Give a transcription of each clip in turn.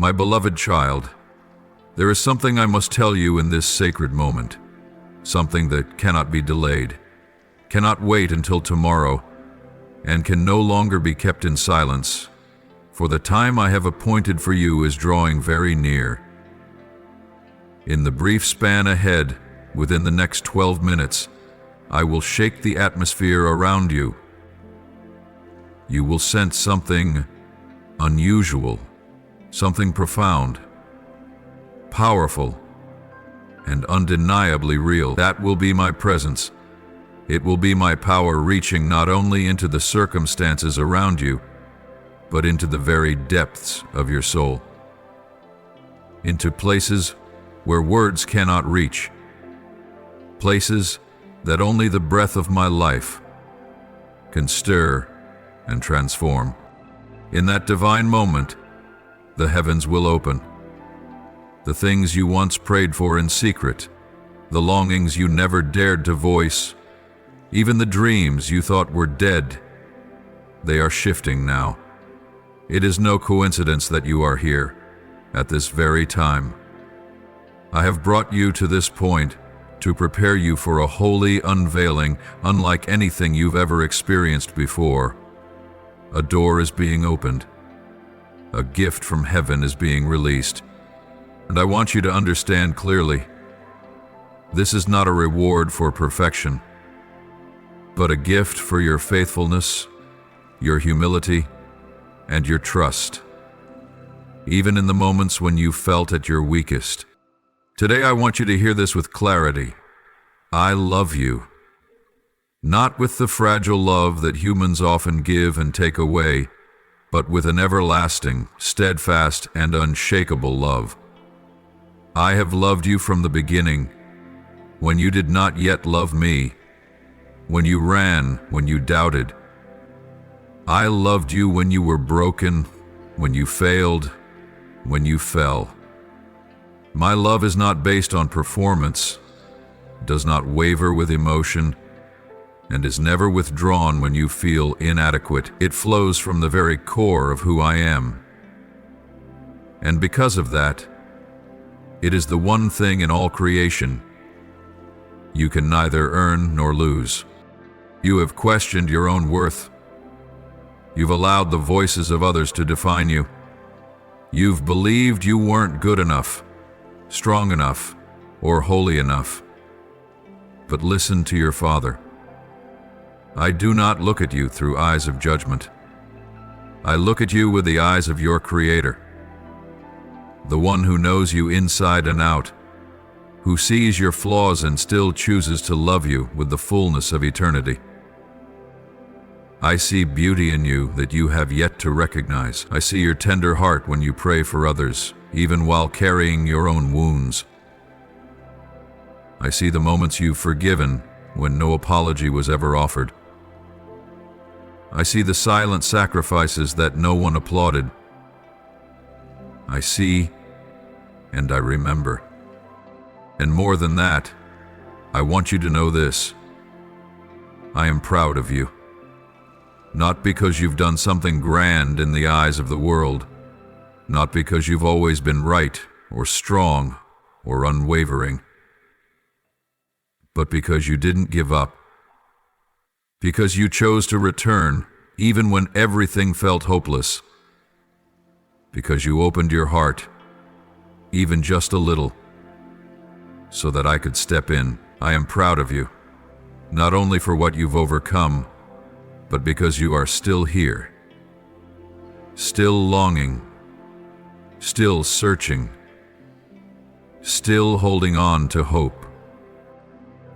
My beloved child, there is something I must tell you in this sacred moment, something that cannot be delayed, cannot wait until tomorrow, and can no longer be kept in silence, for the time I have appointed for you is drawing very near. In the brief span ahead, within the next 12 minutes, I will shake the atmosphere around you. You will sense something unusual, something profound, powerful, and undeniably real. That will be my presence. It will be my power reaching not only into the circumstances around you, but into the very depths of your soul, into places where words cannot reach, places that only the breath of my life can stir and transform. In that divine moment, the heavens will open. The things you once prayed for in secret, the longings you never dared to voice, even the dreams you thought were dead, they are shifting now. It is no coincidence that you are here at this very time. I have brought you to this point to prepare you for a holy unveiling unlike anything you've ever experienced before. A door is being opened. A gift from heaven is being released. And I want you to understand clearly, this is not a reward for perfection, but a gift for your faithfulness, your humility, and your trust, even in the moments when you felt at your weakest. Today I want you to hear this with clarity. I love you. Not with the fragile love that humans often give and take away, but with an everlasting, steadfast, and unshakable love. I have loved you from the beginning, when you did not yet love me, when you ran, when you doubted. I loved you when you were broken, when you failed, when you fell. My love is not based on performance, does not waver with emotion, and is never withdrawn when you feel inadequate. It flows from the very core of who I am. And because of that, it is the one thing in all creation you can neither earn nor lose. You have questioned your own worth. You've allowed the voices of others to define you. You've believed you weren't good enough, strong enough, or holy enough. But listen to your Father. I do not look at you through eyes of judgment. I look at you with the eyes of your Creator, the one who knows you inside and out, who sees your flaws and still chooses to love you with the fullness of eternity. I see beauty in you that you have yet to recognize. I see your tender heart when you pray for others, even while carrying your own wounds. I see the moments you've forgiven when no apology was ever offered. I see the silent sacrifices that no one applauded. I see and I remember. And more than that, I want you to know this. I am proud of you. Not because you've done something grand in the eyes of the world, not because you've always been right or strong or unwavering, but because you didn't give up. Because you chose to return even when everything felt hopeless. Because you opened your heart, even just a little, so that I could step in. I am proud of you, not only for what you've overcome, but because you are still here, still longing, still searching, still holding on to hope.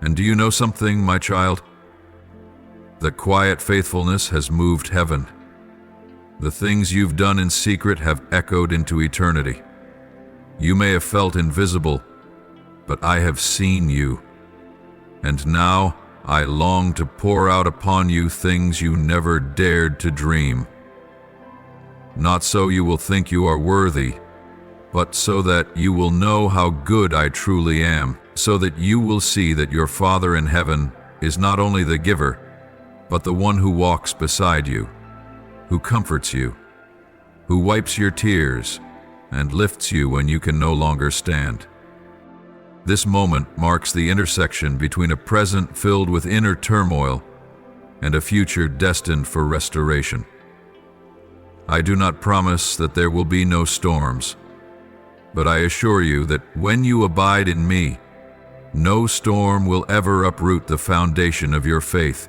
And do you know something, my child? That quiet faithfulness has moved heaven. The things you've done in secret have echoed into eternity. You may have felt invisible, but I have seen you. And now I long to pour out upon you things you never dared to dream. Not so you will think you are worthy, but so that you will know how good I truly am, so that you will see that your Father in heaven is not only the giver, but the one who walks beside you, who comforts you, who wipes your tears, and lifts you when you can no longer stand. This moment marks the intersection between a present filled with inner turmoil and a future destined for restoration. I do not promise that there will be no storms, but I assure you that when you abide in me, no storm will ever uproot the foundation of your faith.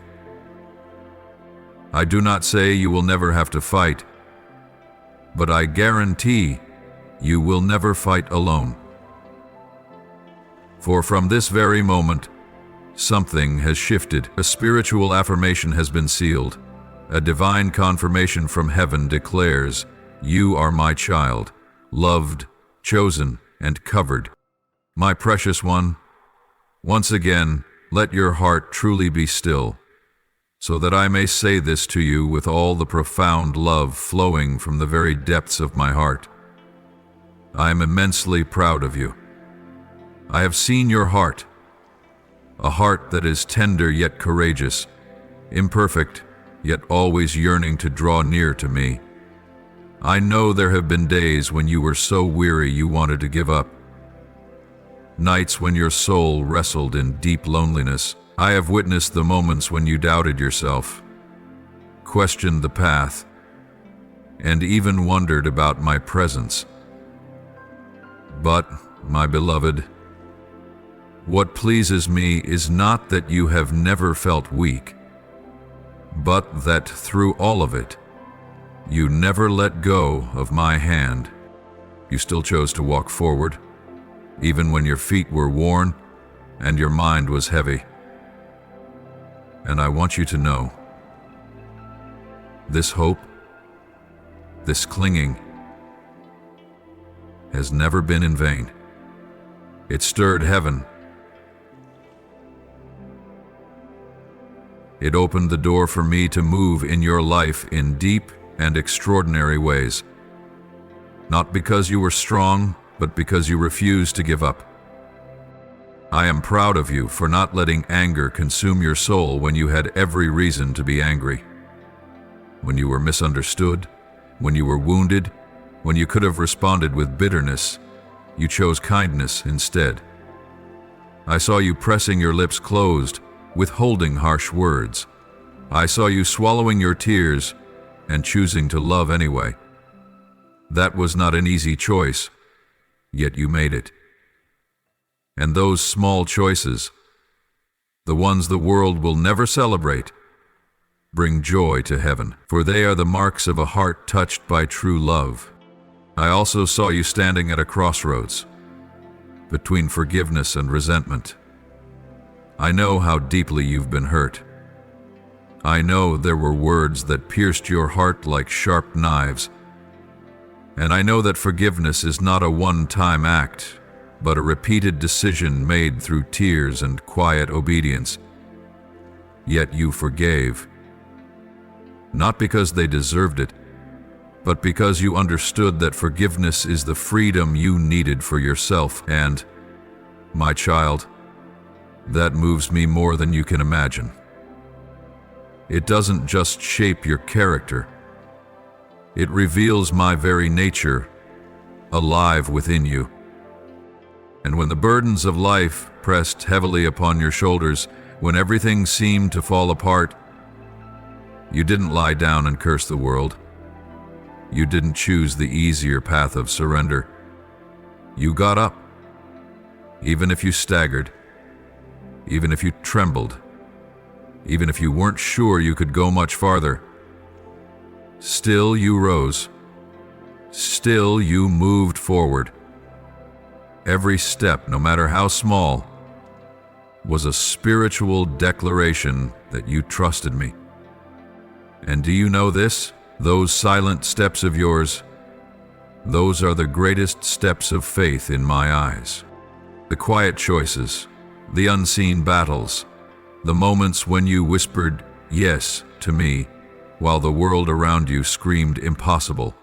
I do not say you will never have to fight, but I guarantee you will never fight alone. For from this very moment, something has shifted. A spiritual affirmation has been sealed. A divine confirmation from heaven declares, "You are my child, loved, chosen, and covered." My precious one, once again, let your heart truly be still, so that I may say this to you with all the profound love flowing from the very depths of my heart. I am immensely proud of you. I have seen your heart, a heart that is tender yet courageous, imperfect yet always yearning to draw near to me. I know there have been days when you were so weary you wanted to give up. Nights when your soul wrestled in deep loneliness. I have witnessed the moments when you doubted yourself, questioned the path, and even wondered about my presence. But, my beloved, what pleases me is not that you have never felt weak, but that through all of it, you never let go of my hand. You still chose to walk forward, even when your feet were worn and your mind was heavy. And I want you to know, this hope, this clinging, has never been in vain. It stirred heaven. It opened the door for me to move in your life in deep and extraordinary ways. Not because you were strong, but because you refused to give up. I am proud of you for not letting anger consume your soul when you had every reason to be angry. When you were misunderstood, when you were wounded, when you could have responded with bitterness, you chose kindness instead. I saw you pressing your lips closed, withholding harsh words. I saw you swallowing your tears and choosing to love anyway. That was not an easy choice, yet you made it. And those small choices, the ones the world will never celebrate, bring joy to heaven, for they are the marks of a heart touched by true love. I also saw you standing at a crossroads, between forgiveness and resentment. I know how deeply you've been hurt. I know there were words that pierced your heart like sharp knives. And I know that forgiveness is not a one-time act, but a repeated decision made through tears and quiet obedience. Yet you forgave. Not because they deserved it, but because you understood that forgiveness is the freedom you needed for yourself. And, my child, that moves me more than you can imagine. It doesn't just shape your character. It reveals my very nature, alive within you. And when the burdens of life pressed heavily upon your shoulders, when everything seemed to fall apart, you didn't lie down and curse the world. You didn't choose the easier path of surrender. You got up, even if you staggered, even if you trembled, even if you weren't sure you could go much farther. Still you rose. Still you moved forward. Every step, no matter how small, was a spiritual declaration that you trusted me. And do you know this? Those silent steps of yours, those are the greatest steps of faith in my eyes. The quiet choices, the unseen battles, the moments when you whispered yes to me while the world around you screamed impossible.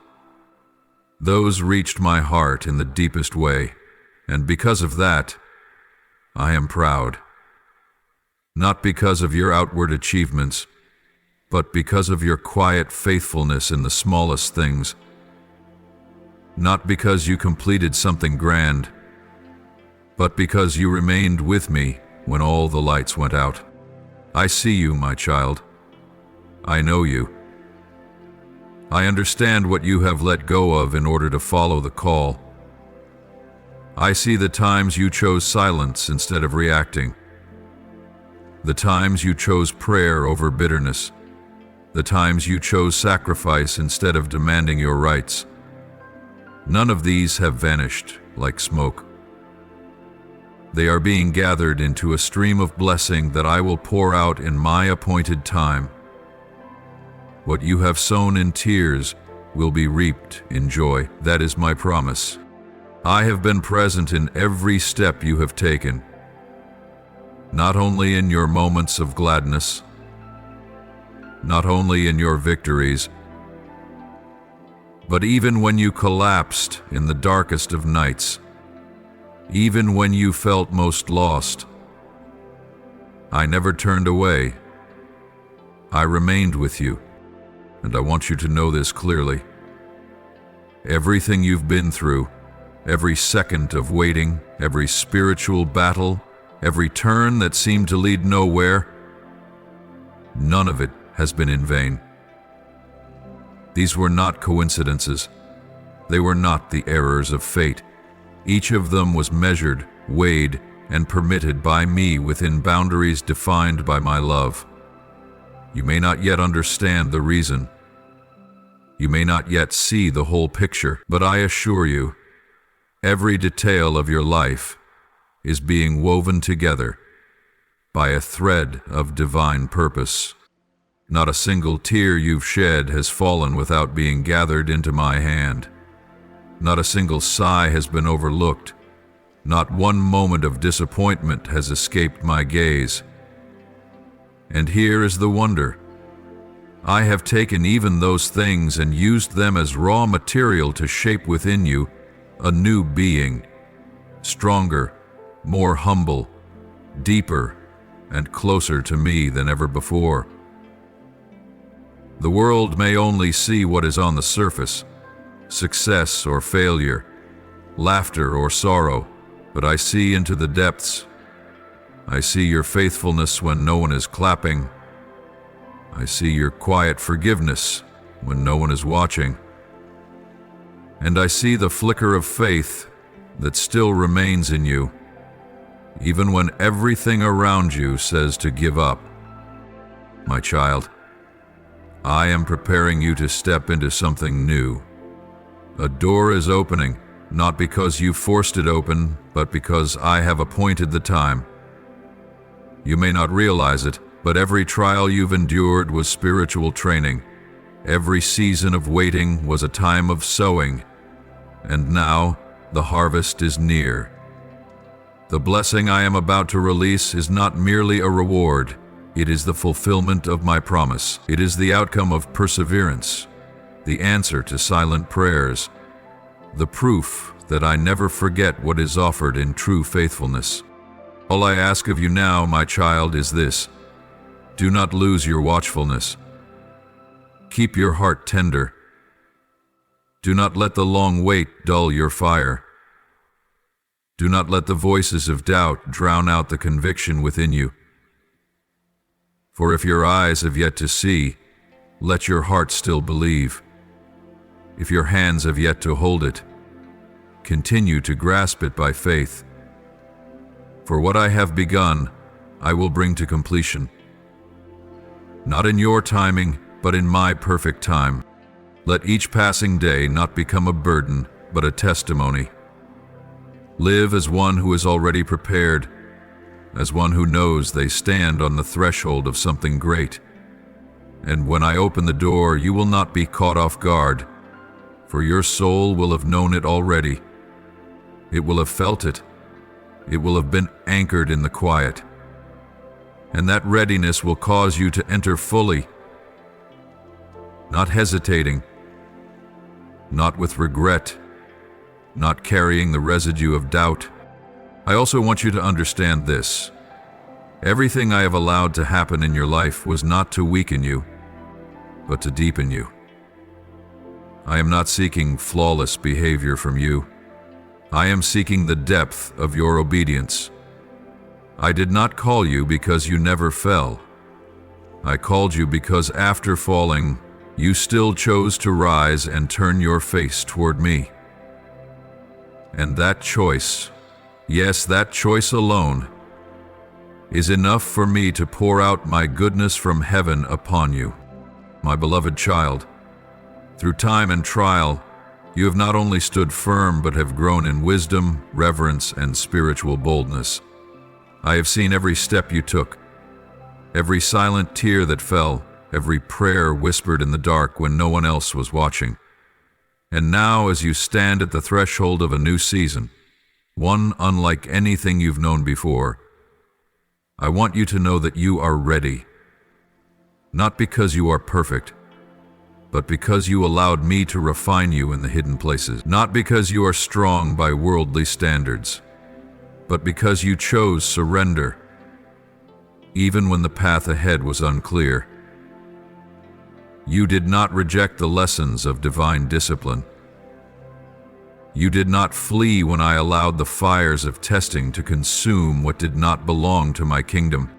Those reached my heart in the deepest way, and because of that, I am proud. Not because of your outward achievements, but because of your quiet faithfulness in the smallest things. not because you completed something grand, but because you remained with me when all the lights went out. I see you, my child. I know you. I understand what you have let go of in order to follow the call. I see the times you chose silence instead of reacting, the times you chose prayer over bitterness, the times you chose sacrifice instead of demanding your rights. None of these have vanished like smoke. They are being gathered into a stream of blessing that I will pour out in my appointed time. What you have sown in tears will be reaped in joy. That is my promise. I have been present in every step you have taken, not only in your moments of gladness, not only in your victories, but even when you collapsed in the darkest of nights, even when you felt most lost. I never turned away. I remained with you, and I want you to know this clearly. Everything you've been through, every second of waiting, every spiritual battle, every turn that seemed to lead nowhere, none of it has been in vain. These were not coincidences. They were not the errors of fate. Each of them was measured, weighed, and permitted by me within boundaries defined by my love. You may not yet understand the reason. You may not yet see the whole picture, but I assure you, every detail of your life is being woven together by a thread of divine purpose. Not a single tear you've shed has fallen without being gathered into my hand. Not a single sigh has been overlooked. Not one moment of disappointment has escaped my gaze. And here is the wonder. I have taken even those things and used them as raw material to shape within you a new being, stronger, more humble, deeper, and closer to me than ever before. The world may only see what is on the surface, success or failure, laughter or sorrow, but I see into the depths. I see your faithfulness when no one is clapping. I see your quiet forgiveness when no one is watching. And I see the flicker of faith that still remains in you, even when everything around you says to give up. My child, I am preparing you to step into something new. A door is opening, not because you forced it open, but because I have appointed the time. You may not realize it, but every trial you've endured was spiritual training. Every season of waiting was a time of sowing. And now, the harvest is near. The blessing I am about to release is not merely a reward. It is the fulfillment of my promise. It is the outcome of perseverance, the answer to silent prayers, the proof that I never forget what is offered in true faithfulness. All I ask of you now, my child, is this: do not lose your watchfulness. Keep your heart tender. Do not let the long wait dull your fire. Do not let the voices of doubt drown out the conviction within you. For if your eyes have yet to see, let your heart still believe. If your hands have yet to hold it, continue to grasp it by faith. For what I have begun, I will bring to completion. Not in your timing, but in my perfect time. Let each passing day not become a burden, but a testimony. Live as one who is already prepared, as one who knows they stand on the threshold of something great. And when I open the door, you will not be caught off guard, for your soul will have known it already. It will have felt it. It will have been anchored in the quiet. And that readiness will cause you to enter fully, not hesitating, not with regret, not carrying the residue of doubt. I also want you to understand this. Everything I have allowed to happen in your life was not to weaken you, but to deepen you. I am not seeking flawless behavior from you. I am seeking the depth of your obedience. I did not call you because you never fell. I called you because after falling, you still chose to rise and turn your face toward me. And that choice, yes, that choice alone, is enough for me to pour out my goodness from heaven upon you. My beloved child, through time and trial, you have not only stood firm but have grown in wisdom, reverence, and spiritual boldness. I have seen every step you took, every silent tear that fell, every prayer whispered in the dark when no one else was watching. And now, as you stand at the threshold of a new season, one unlike anything you've known before, I want you to know that you are ready. Not because you are perfect, but because you allowed me to refine you in the hidden places. Not because you are strong by worldly standards, but because you chose surrender, even when the path ahead was unclear. You did not reject the lessons of divine discipline. You did not flee when I allowed the fires of testing to consume what did not belong to my kingdom.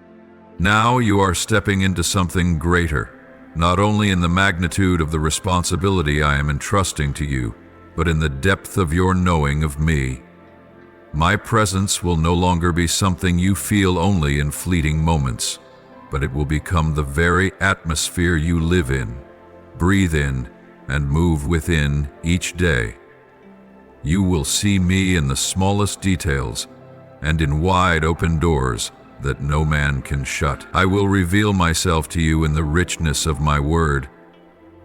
Now you are stepping into something greater, not only in the magnitude of the responsibility I am entrusting to you, but in the depth of your knowing of me. My presence will no longer be something you feel only in fleeting moments, but it will become the very atmosphere you live in, breathe in, and move within each day. You will see me in the smallest details and in wide open doors that no man can shut. I will reveal myself to you in the richness of my word,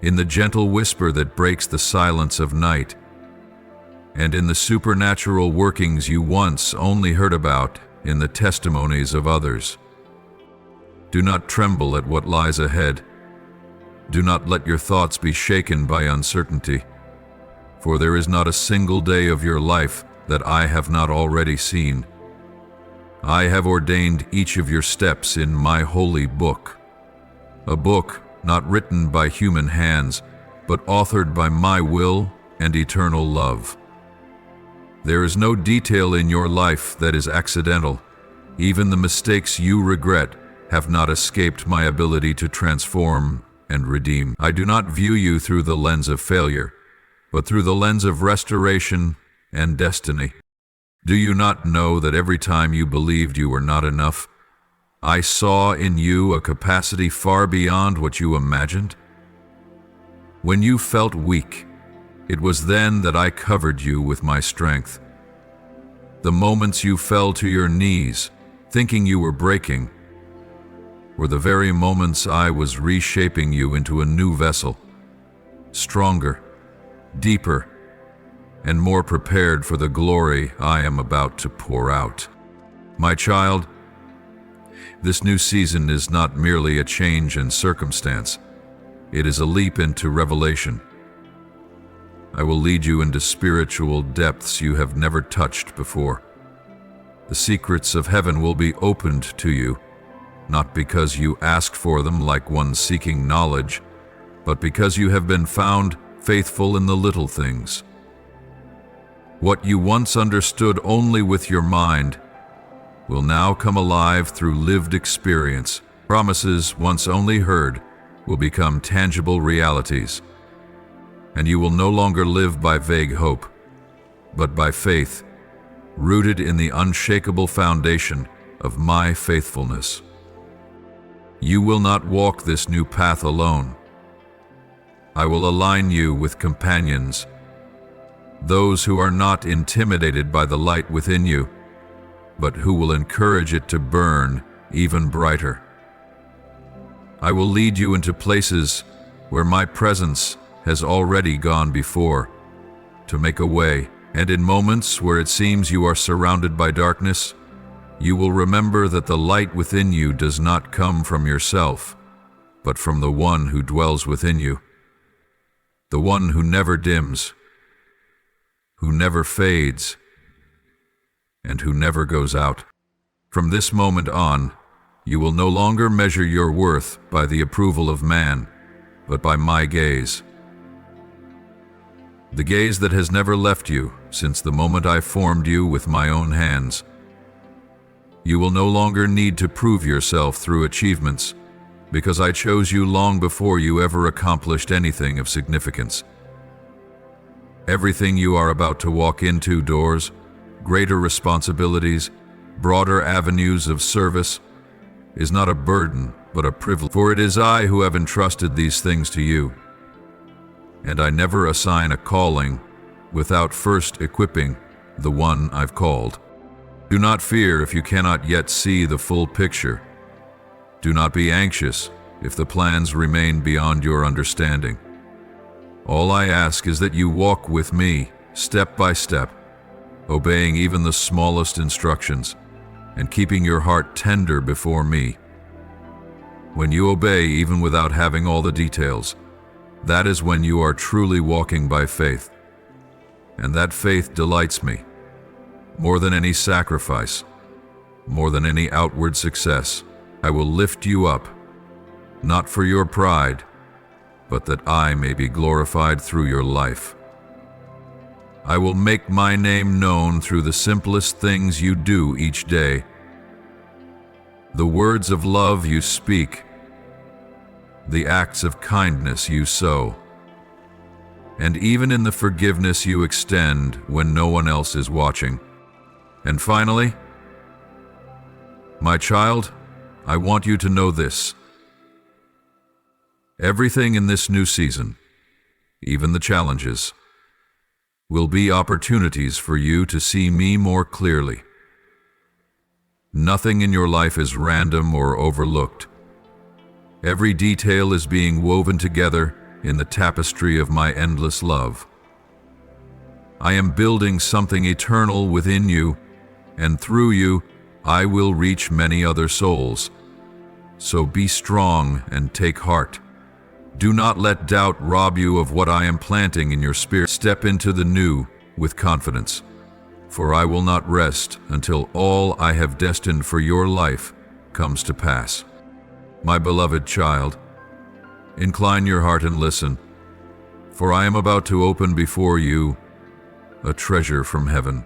in the gentle whisper that breaks the silence of night, and in the supernatural workings you once only heard about in the testimonies of others. Do not tremble at what lies ahead. Do not let your thoughts be shaken by uncertainty, for there is not a single day of your life that I have not already seen. I have ordained each of your steps in my holy book, a book not written by human hands, but authored by my will and eternal love. There is no detail in your life that is accidental. Even the mistakes you regret have not escaped my ability to transform and redeem. I do not view you through the lens of failure, but through the lens of restoration and destiny. Do you not know that every time you believed you were not enough, I saw in you a capacity far beyond what you imagined? When you felt weak, it was then that I covered you with my strength. The moments you fell to your knees, thinking you were breaking, were the very moments I was reshaping you into a new vessel, stronger, deeper, and more prepared for the glory I am about to pour out. My child, this new season is not merely a change in circumstance. It is a leap into revelation. I will lead you into spiritual depths you have never touched before. The secrets of heaven will be opened to you, not because you asked for them like one seeking knowledge, but because you have been found faithful in the little things. What you once understood only with your mind will now come alive through lived experience. Promises once only heard will become tangible realities, and you will no longer live by vague hope, but by faith, rooted in the unshakable foundation of my faithfulness. You will not walk this new path alone. I will align you with companions, those who are not intimidated by the light within you, but who will encourage it to burn even brighter. I will lead you into places where my presence has already gone before, to make a way, and in moments where it seems you are surrounded by darkness, you will remember that the light within you does not come from yourself, but from the one who dwells within you, the one who never dims, who never fades, and who never goes out. From this moment on, you will no longer measure your worth by the approval of man, but by my gaze. the gaze that has never left you since the moment I formed you with my own hands. You will no longer need to prove yourself through achievements, because I chose you long before you ever accomplished anything of significance. Everything you are about to walk into, doors, greater responsibilities, broader avenues of service, is not a burden, but a privilege. For it is I who have entrusted these things to you, and I never assign a calling without first equipping the one I've called. Do not fear if you cannot yet see the full picture. Do not be anxious if the plans remain beyond your understanding. All I ask is that you walk with me, step by step, obeying even the smallest instructions, and keeping your heart tender before me. When you obey even without having all the details, that is when you are truly walking by faith. And that faith delights me. More than any sacrifice, more than any outward success, I will lift you up, not for your pride, but that I may be glorified through your life. I will make my name known through the simplest things you do each day, the words of love you speak, the acts of kindness you sow, and even in the forgiveness you extend when no one else is watching. And finally, my child, I want you to know this. Everything in this new season, even the challenges, will be opportunities for you to see me more clearly. Nothing in your life is random or overlooked. Every detail is being woven together in the tapestry of my endless love. I am building something eternal within you, and through you, I will reach many other souls. So be strong and take heart. Do not let doubt rob you of what I am planting in your spirit. Step into the new with confidence, for I will not rest until all I have destined for your life comes to pass. My beloved child, incline your heart and listen, for I am about to open before you a treasure from heaven,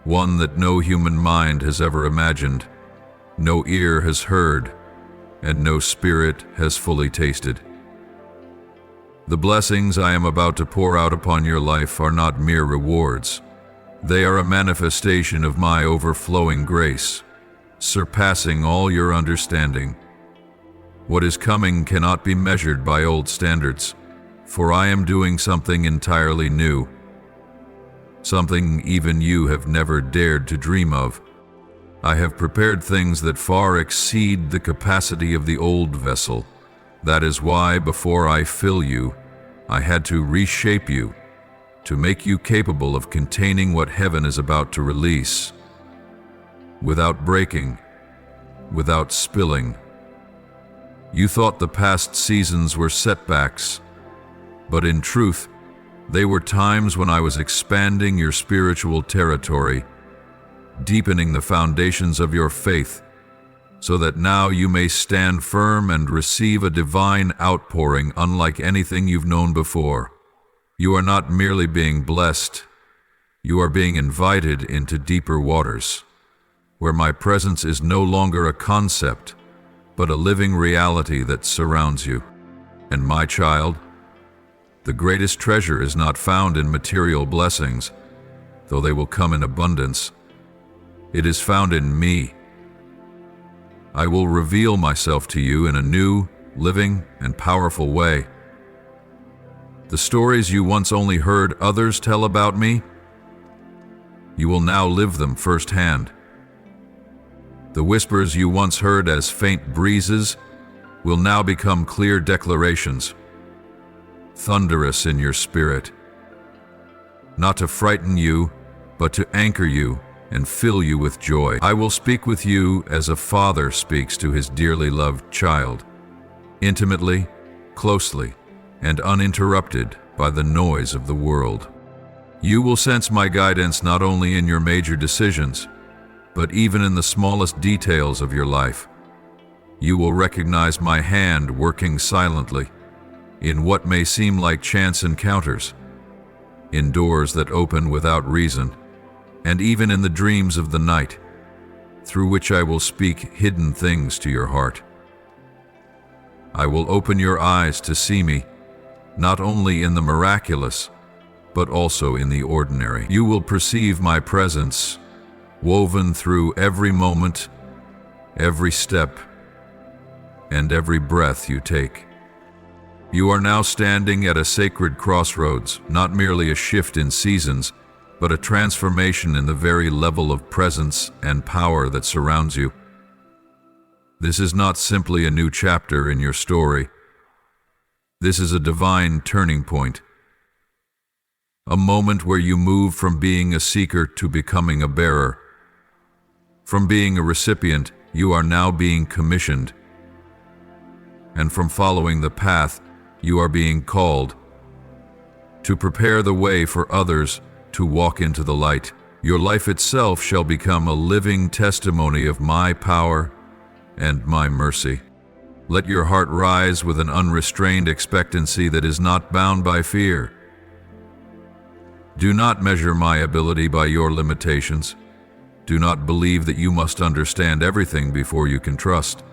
one that no human mind has ever imagined, no ear has heard, and no spirit has fully tasted. The blessings I am about to pour out upon your life are not mere rewards. They are a manifestation of my overflowing grace, surpassing all your understanding. What is coming cannot be measured by old standards, for I am doing something entirely new, something even you have never dared to dream of. I have prepared things that far exceed the capacity of the old vessel. That is why, before I fill you, I had to reshape you, to make you capable of containing what heaven is about to release, without breaking, without spilling. You thought the past seasons were setbacks, but in truth, they were times when I was expanding your spiritual territory, deepening the foundations of your faith, so that now you may stand firm and receive a divine outpouring unlike anything you've known before. You are not merely being blessed, you are being invited into deeper waters, where my presence is no longer a concept, but a living reality that surrounds you. And my child, the greatest treasure is not found in material blessings, though they will come in abundance. It is found in me. I will reveal myself to you in a new, living, and powerful way. The stories you once only heard others tell about me, you will now live them firsthand. The whispers you once heard as faint breezes will now become clear declarations, thunderous in your spirit, not to frighten you, but to anchor you and fill you with joy. I will speak with you as a father speaks to his dearly loved child, intimately, closely, and uninterrupted by the noise of the world. You will sense my guidance not only in your major decisions, but even in the smallest details of your life. You will recognize my hand working silently in what may seem like chance encounters, in doors that open without reason, and even in the dreams of the night, through which I will speak hidden things to your heart. I will open your eyes to see me, not only in the miraculous, but also in the ordinary. You will perceive my presence, woven through every moment, every step, and every breath you take. You are now standing at a sacred crossroads, not merely a shift in seasons, but a transformation in the very level of presence and power that surrounds you. This is not simply a new chapter in your story. This is a divine turning point. A moment where you move from being a seeker to becoming a bearer. From being a recipient, you are now being commissioned. And from following the path, you are being called to prepare the way for others to walk into the light. Your life itself shall become a living testimony of my power and my mercy. Let your heart rise with an unrestrained expectancy that is not bound by fear. Do not measure my ability by your limitations. Do not believe that you must understand everything before you can trust.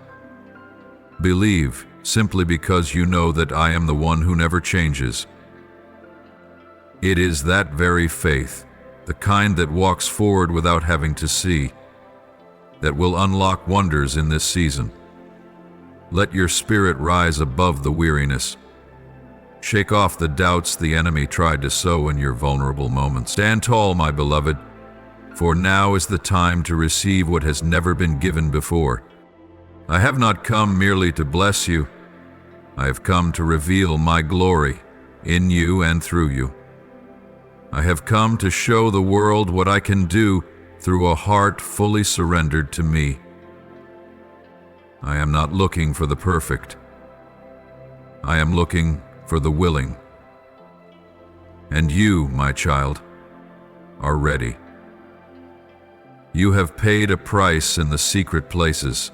Believe simply because you know that I am the one who never changes. It is that very faith, the kind that walks forward without having to see, that will unlock wonders in this season. Let your spirit rise above the weariness. Shake off the doubts the enemy tried to sow in your vulnerable moments. Stand tall, my beloved, for now is the time to receive what has never been given before. I have not come merely to bless you. I have come to reveal my glory in you and through you. I have come to show the world what I can do through a heart fully surrendered to me. I am not looking for the perfect. I am looking for the willing. And you, my child, are ready. You have paid a price in the secret places.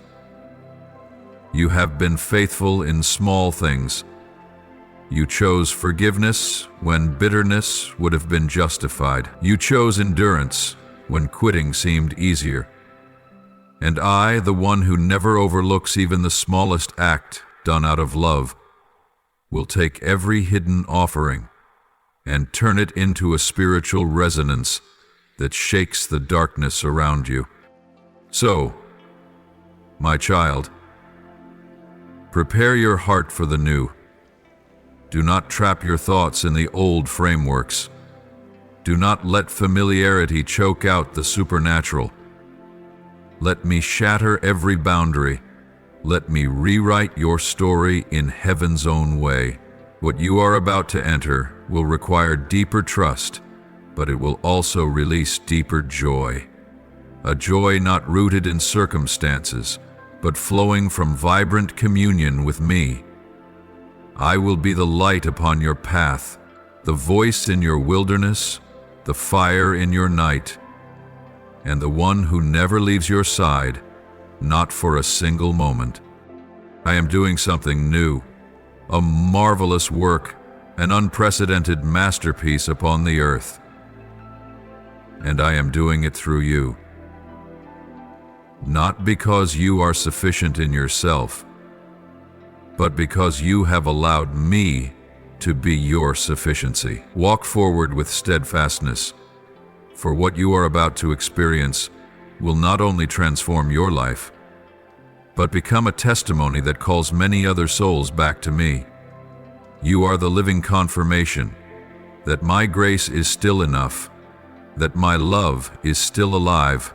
You have been faithful in small things. You chose forgiveness when bitterness would have been justified. You chose endurance when quitting seemed easier. And I, the one who never overlooks even the smallest act done out of love, will take every hidden offering and turn it into a spiritual resonance that shakes the darkness around you. So, my child, prepare your heart for the new. Do not trap your thoughts in the old frameworks. Do not let familiarity choke out the supernatural. Let me shatter every boundary. Let me rewrite your story in heaven's own way. What you are about to enter will require deeper trust, but it will also release deeper joy. A joy not rooted in circumstances, but flowing from vibrant communion with me. I will be the light upon your path, the voice in your wilderness, the fire in your night, and the one who never leaves your side, not for a single moment. I am doing something new, a marvelous work, an unprecedented masterpiece upon the earth. And I am doing it through you. Not because you are sufficient in yourself, but because you have allowed me to be your sufficiency. Walk forward with steadfastness, for what you are about to experience will not only transform your life, but become a testimony that calls many other souls back to me. You are the living confirmation that my grace is still enough, that my love is still alive,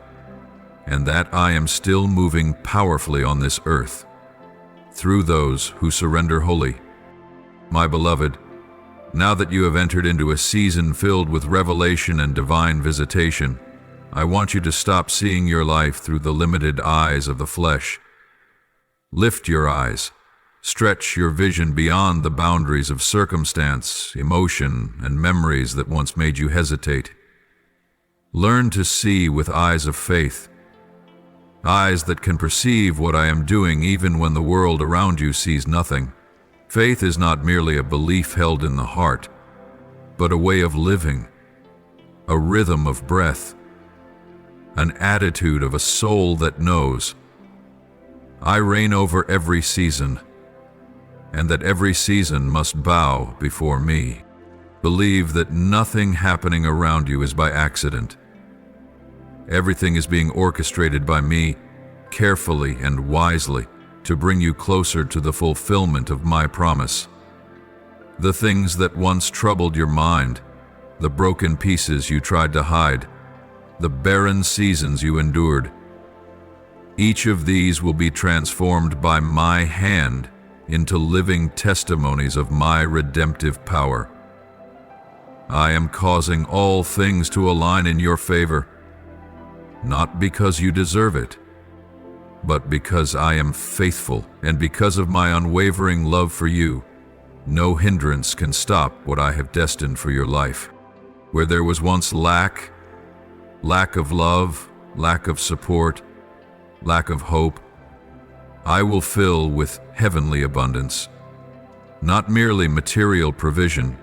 and that I am still moving powerfully on this earth through those who surrender wholly. My beloved, now that you have entered into a season filled with revelation and divine visitation, I want you to stop seeing your life through the limited eyes of the flesh. Lift your eyes. Stretch your vision beyond the boundaries of circumstance, emotion, and memories that once made you hesitate. Learn to see with eyes of faith, eyes that can perceive what I am doing even when the world around you sees nothing. Faith is not merely a belief held in the heart. but a way of living, a rhythm of breath, an attitude of a soul that knows I reign over every season, and that every season must bow before me. Believe that nothing happening around you is by accident. Everything is being orchestrated by me, carefully and wisely, to bring you closer to the fulfillment of my promise. The things that once troubled your mind, the broken pieces you tried to hide, the barren seasons you endured, each of these will be transformed by my hand into living testimonies of my redemptive power. I am causing all things to align in your favor, not because you deserve it, but because I am faithful, and because of my unwavering love for you. No hindrance can stop what I have destined for your life. Where there was once lack of love, lack of support, lack of hope, I will fill with heavenly abundance, not merely material provision,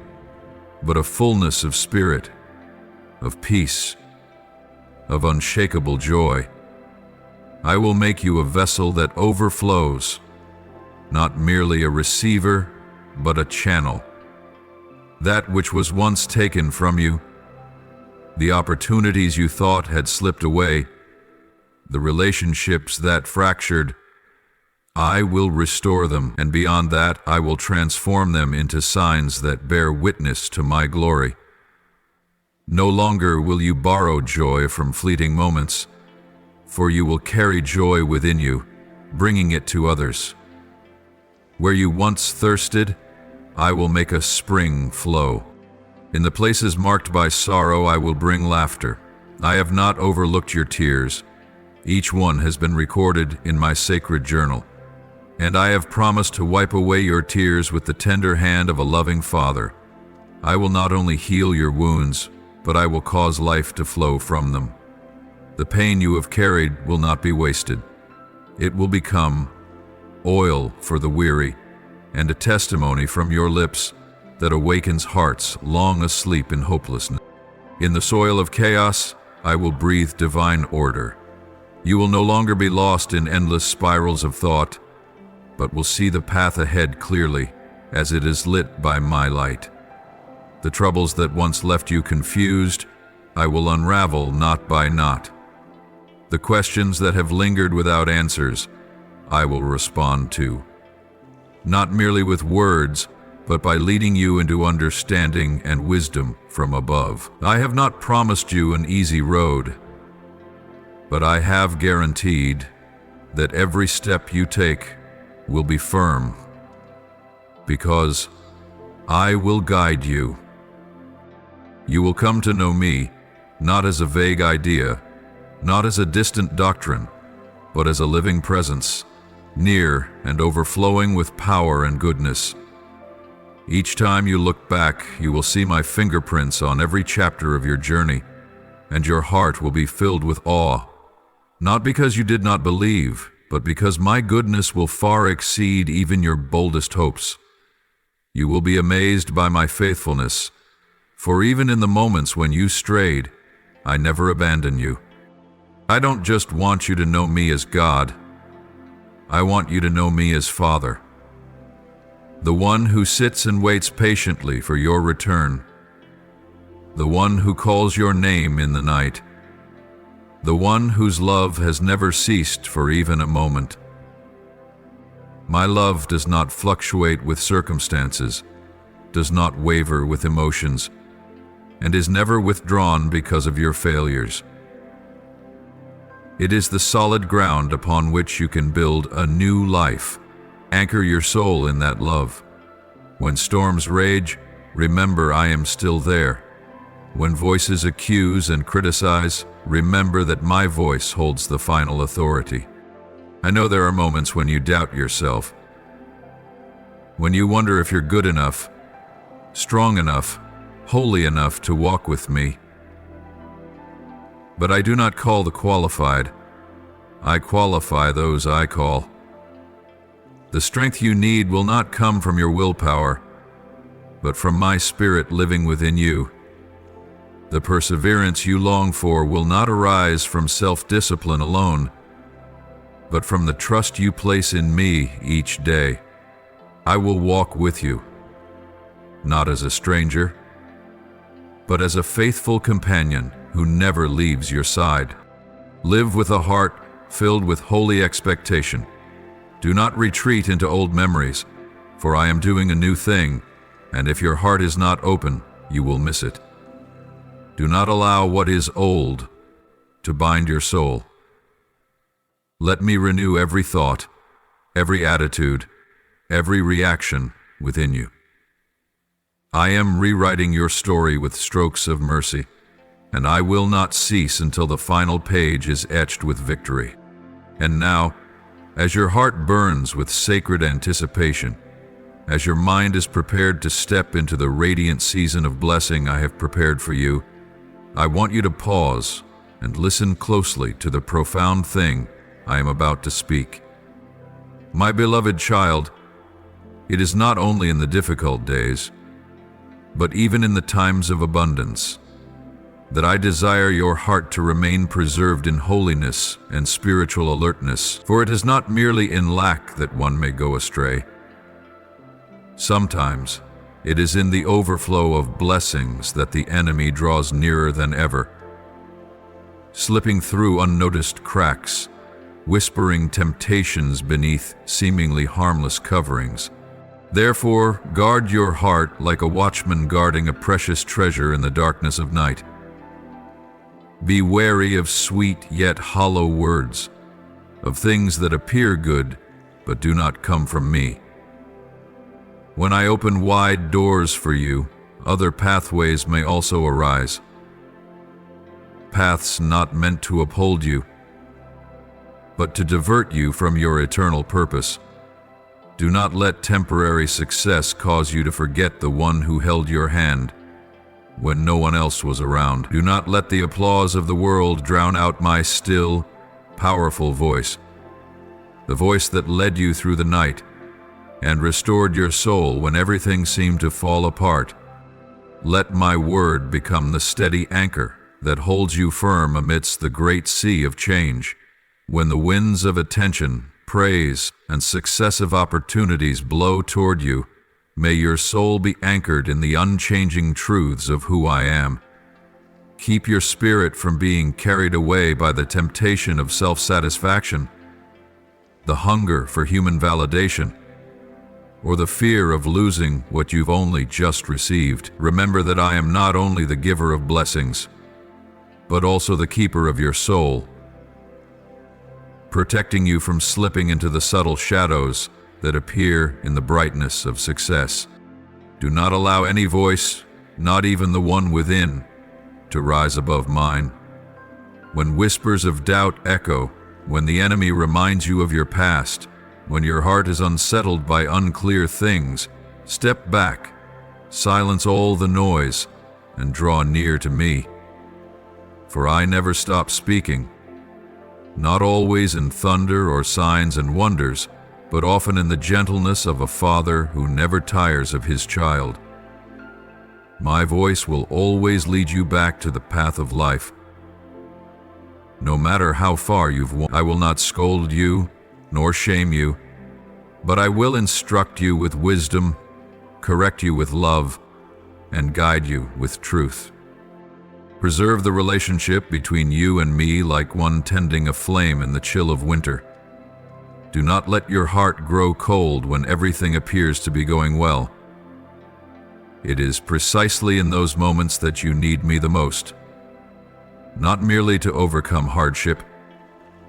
but a fullness of spirit, of peace, of unshakable joy. I will make you a vessel that overflows, not merely a receiver, but a channel. That which was once taken from you, the opportunities you thought had slipped away, the relationships that fractured, I will restore them, and beyond that, I will transform them into signs that bear witness to my glory. No longer will you borrow joy from fleeting moments, for you will carry joy within you, bringing it to others. Where you once thirsted, I will make a spring flow. In the places marked by sorrow, I will bring laughter. I have not overlooked your tears. Each one has been recorded in my sacred journal, and I have promised to wipe away your tears with the tender hand of a loving Father. I will not only heal your wounds, but I will cause life to flow from them. The pain you have carried will not be wasted. It will become oil for the weary, and a testimony from your lips that awakens hearts long asleep in hopelessness. In the soil of chaos, I will breathe divine order. You will no longer be lost in endless spirals of thought, but will see the path ahead clearly as it is lit by my light. The troubles that once left you confused, I will unravel knot by knot. The questions that have lingered without answers, I will respond to. Not merely with words, but by leading you into understanding and wisdom from above. I have not promised you an easy road, but I have guaranteed that every step you take will be firm, because I will guide you. You will come to know me, not as a vague idea, not as a distant doctrine, but as a living presence, near and overflowing with power and goodness. Each time you look back, you will see my fingerprints on every chapter of your journey, and your heart will be filled with awe, not because you did not believe, but because my goodness will far exceed even your boldest hopes. You will be amazed by my faithfulness, for even in the moments when you strayed, I never abandon you. I don't just want you to know me as God. I want you to know me as Father, the one who sits and waits patiently for your return, the one who calls your name in the night, the one whose love has never ceased for even a moment. My love does not fluctuate with circumstances, does not waver with emotions, and is never withdrawn because of your failures. It is the solid ground upon which you can build a new life. Anchor your soul in that love. When storms rage, remember I am still there. When voices accuse and criticize, remember that my voice holds the final authority. I know there are moments when you doubt yourself, when you wonder if you're good enough, strong enough, holy enough to walk with me. But I do not call the qualified. I qualify those I call. The strength you need will not come from your willpower. but from my Spirit living within you. The perseverance you long for will not arise from self-discipline alone, but from the trust you place in me each day. I will walk with you, not as a stranger, but as a faithful companion who never leaves your side. Live with a heart filled with holy expectation. Do not retreat into old memories, for I am doing a new thing, and if your heart is not open, you will miss it. Do not allow what is old to bind your soul. Let me renew every thought, every attitude, every reaction within you. I am rewriting your story with strokes of mercy, and I will not cease until the final page is etched with victory. And now, as your heart burns with sacred anticipation, as your mind is prepared to step into the radiant season of blessing I have prepared for you, I want you to pause and listen closely to the profound thing I am about to speak. My beloved child, it is not only in the difficult days, but even in the times of abundance, that I desire your heart to remain preserved in holiness and spiritual alertness, for it is not merely in lack that one may go astray. Sometimes it is in the overflow of blessings that the enemy draws nearer than ever, slipping through unnoticed cracks, whispering temptations beneath seemingly harmless coverings. Therefore, guard your heart like a watchman guarding a precious treasure in the darkness of night. Be wary of sweet yet hollow words, of things that appear good but do not come from me. When I open wide doors for you, other pathways may also arise. Paths not meant to uphold you, but to divert you from your eternal purpose. Do not let temporary success cause you to forget the one who held your hand when no one else was around. Do not let the applause of the world drown out my still, powerful voice, the voice that led you through the night and restored your soul when everything seemed to fall apart. Let my word become the steady anchor that holds you firm amidst the great sea of change. When the winds of attention, praise, and successive opportunities blow toward you, may your soul be anchored in the unchanging truths of who I am. Keep your spirit from being carried away by the temptation of self-satisfaction, the hunger for human validation, or the fear of losing what you've only just received. Remember that I am not only the giver of blessings, but also the keeper of your soul, protecting you from slipping into the subtle shadows that appear in the brightness of success. Do not allow any voice, not even the one within, to rise above mine. When whispers of doubt echo, when the enemy reminds you of your past, when your heart is unsettled by unclear things, step back, silence all the noise, and draw near to me. For I never stop speaking, not always in thunder or signs and wonders, but often in the gentleness of a father who never tires of his child. My voice will always lead you back to the path of life. No matter how far you've walked, I will not scold you, nor shame you, but I will instruct you with wisdom, correct you with love, and guide you with truth. Preserve the relationship between you and me like one tending a flame in the chill of winter. Do not let your heart grow cold when everything appears to be going well. It is precisely in those moments that you need me the most, not merely to overcome hardship,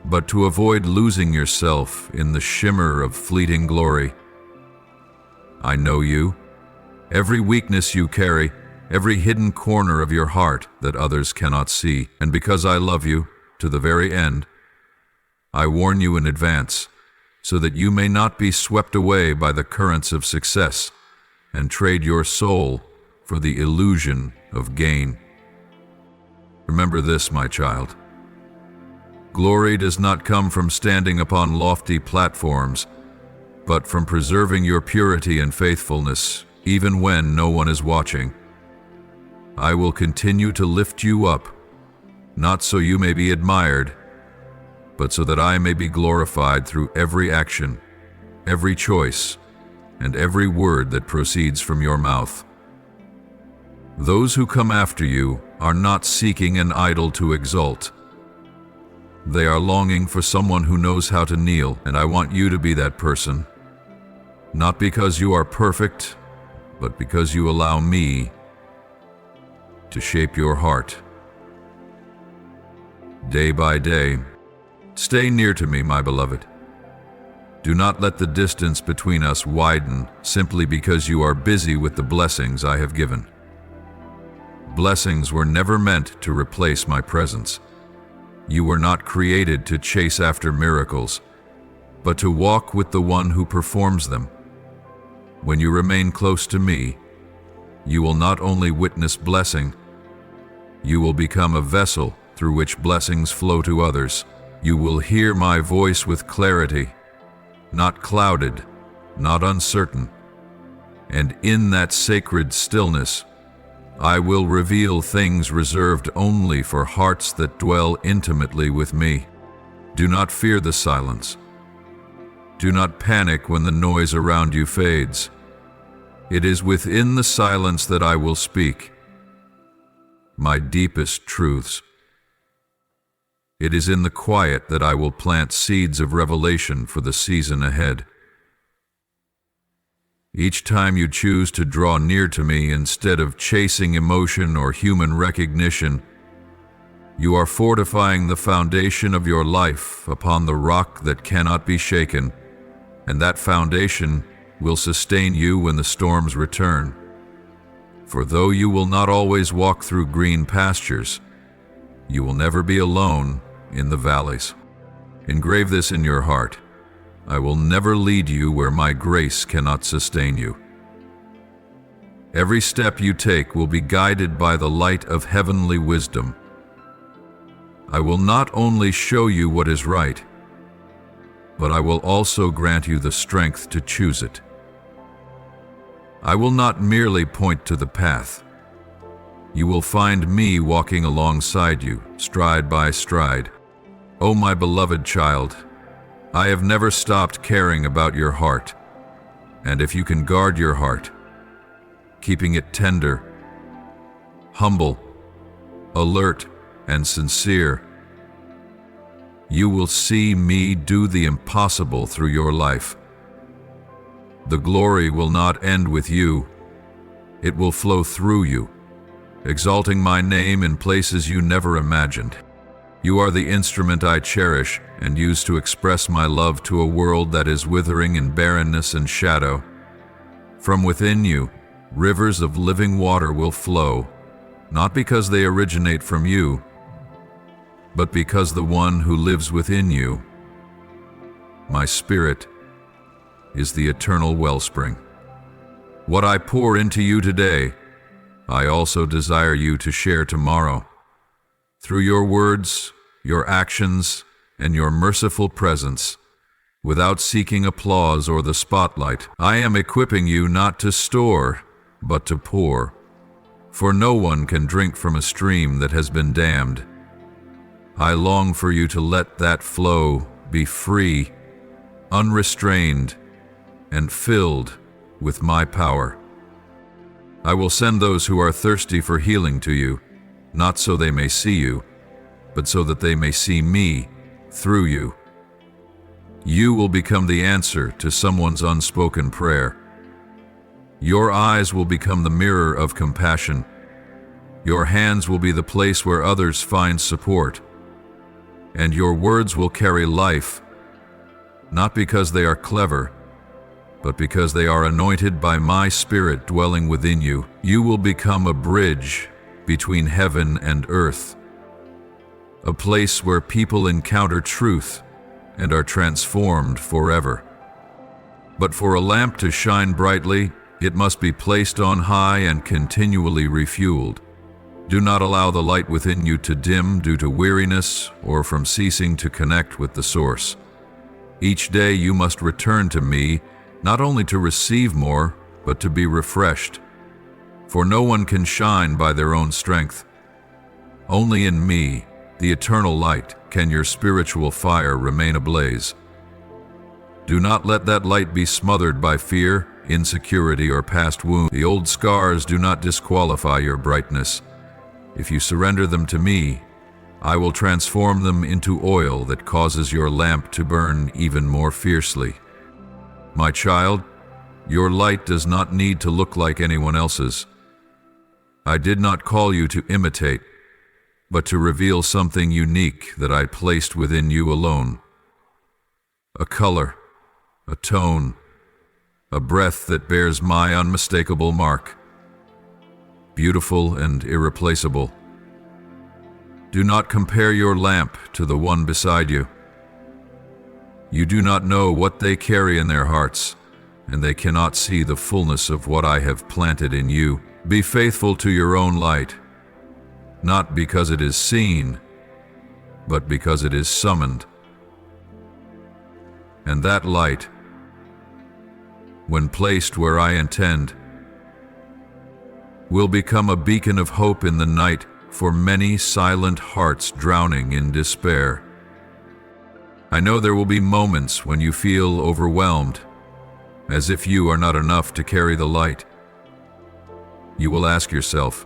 but to avoid losing yourself in the shimmer of fleeting glory. I know you, every weakness you carry, every hidden corner of your heart that others cannot see, and because I love you to the very end, I warn you in advance, so that you may not be swept away by the currents of success and trade your soul for the illusion of gain. Remember this, my child. Glory does not come from standing upon lofty platforms, but from preserving your purity and faithfulness even when no one is watching. I will continue to lift you up, not so you may be admired, but so that I may be glorified through every action, every choice, and every word that proceeds from your mouth. Those who come after you are not seeking an idol to exalt. They are longing for someone who knows how to kneel, and I want you to be that person. Not because you are perfect, but because you allow me to shape your heart. Day by day, stay near to me, my beloved. Do not let the distance between us widen simply because you are busy with the blessings I have given. Blessings were never meant to replace my presence. You were not created to chase after miracles, but to walk with the one who performs them. When you remain close to me, you will not only witness blessing, you will become a vessel through which blessings flow to others. You will hear my voice with clarity, not clouded, not uncertain. And in that sacred stillness, I will reveal things reserved only for hearts that dwell intimately with me. Do not fear the silence. Do not panic when the noise around you fades. It is within the silence that I will speak my deepest truths. It is in the quiet that I will plant seeds of revelation for the season ahead. Each time you choose to draw near to me instead of chasing emotion or human recognition, you are fortifying the foundation of your life upon the rock that cannot be shaken, and that foundation will sustain you when the storms return. For though you will not always walk through green pastures, you will never be alone in the valleys. Engrave this in your heart. I will never lead you where my grace cannot sustain you. Every step you take will be guided by the light of heavenly wisdom. I will not only show you what is right, but I will also grant you the strength to choose it. I will not merely point to the path. You will find me walking alongside you, stride by stride. Oh, my beloved child, I have never stopped caring about your heart, and if you can guard your heart, keeping it tender, humble, alert, and sincere, you will see me do the impossible through your life. The glory will not end with you. It will flow through you, exalting my name in places you never imagined. You are the instrument I cherish and use to express my love to a world that is withering in barrenness and shadow. From within you, rivers of living water will flow, not because they originate from you, but because the one who lives within you, my spirit, is the eternal wellspring. What I pour into you today, I also desire you to share tomorrow. Through your words, your actions, and your merciful presence, without seeking applause or the spotlight, I am equipping you not to store, but to pour. For no one can drink from a stream that has been dammed. I long for you to let that flow be free, unrestrained, and filled with my power. I will send those who are thirsty for healing to you, not so they may see you, but so that they may see me through you. You will become the answer to someone's unspoken prayer. Your eyes will become the mirror of compassion. Your hands will be the place where others find support. And your words will carry life, not because they are clever, but because they are anointed by my Spirit dwelling within you. You will become a bridge between heaven and earth, a place where people encounter truth and are transformed forever. But for a lamp to shine brightly, it must be placed on high and continually refueled. Do not allow the light within you to dim due to weariness or from ceasing to connect with the source. Each day you must return to me, not only to receive more, but to be refreshed. For no one can shine by their own strength. Only in me, the eternal light, can your spiritual fire remain ablaze. Do not let that light be smothered by fear, insecurity, or past wounds. The old scars do not disqualify your brightness. If you surrender them to me, I will transform them into oil that causes your lamp to burn even more fiercely. My child, your light does not need to look like anyone else's. I did not call you to imitate, but to reveal something unique that I placed within you alone. A color, a tone, a breath that bears my unmistakable mark. Beautiful and irreplaceable. Do not compare your lamp to the one beside you. You do not know what they carry in their hearts, and they cannot see the fullness of what I have planted in you. Be faithful to your own light, not because it is seen, but because it is summoned. And that light, when placed where I intend, will become a beacon of hope in the night for many silent hearts drowning in despair. I know there will be moments when you feel overwhelmed, as if you are not enough to carry the light. You will ask yourself,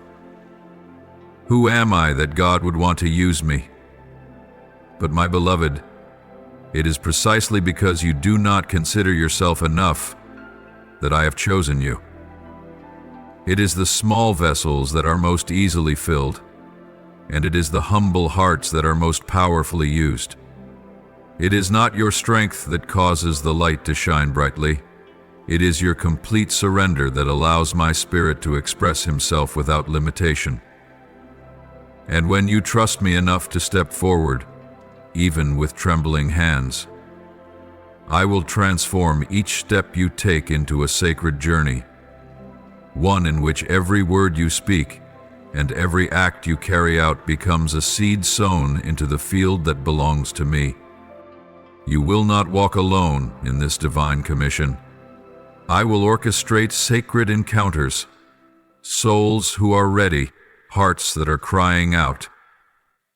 who am I that God would want to use me? But my beloved, it is precisely because you do not consider yourself enough that I have chosen you. It is the small vessels that are most easily filled, and it is the humble hearts that are most powerfully used. It is not your strength that causes the light to shine brightly. It is your complete surrender that allows my Spirit to express Himself without limitation. And when you trust me enough to step forward, even with trembling hands, I will transform each step you take into a sacred journey, one in which every word you speak and every act you carry out becomes a seed sown into the field that belongs to me. You will not walk alone in this divine commission. I will orchestrate sacred encounters, souls who are ready, hearts that are crying out.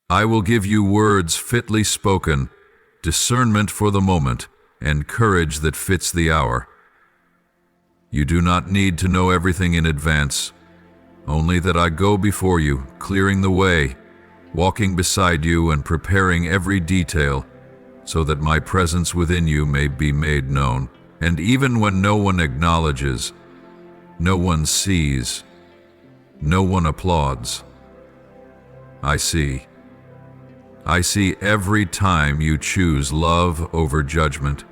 I will give you words fitly spoken, discernment for the moment, and courage that fits the hour. You do not need to know everything in advance, only that I go before you, clearing the way, walking beside you and preparing every detail, so that my presence within you may be made known. And even when no one acknowledges, no one sees, no one applauds, I see. I see every time you choose love over judgment,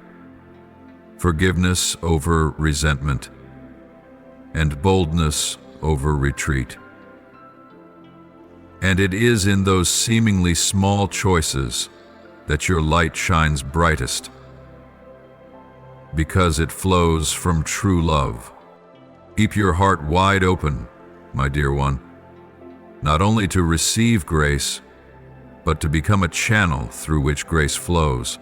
forgiveness over resentment, and boldness over retreat. And it is in those seemingly small choices that your light shines brightest, because it flows from true love. Keep your heart wide open, my dear one, not only to receive grace, but to become a channel through which grace flows.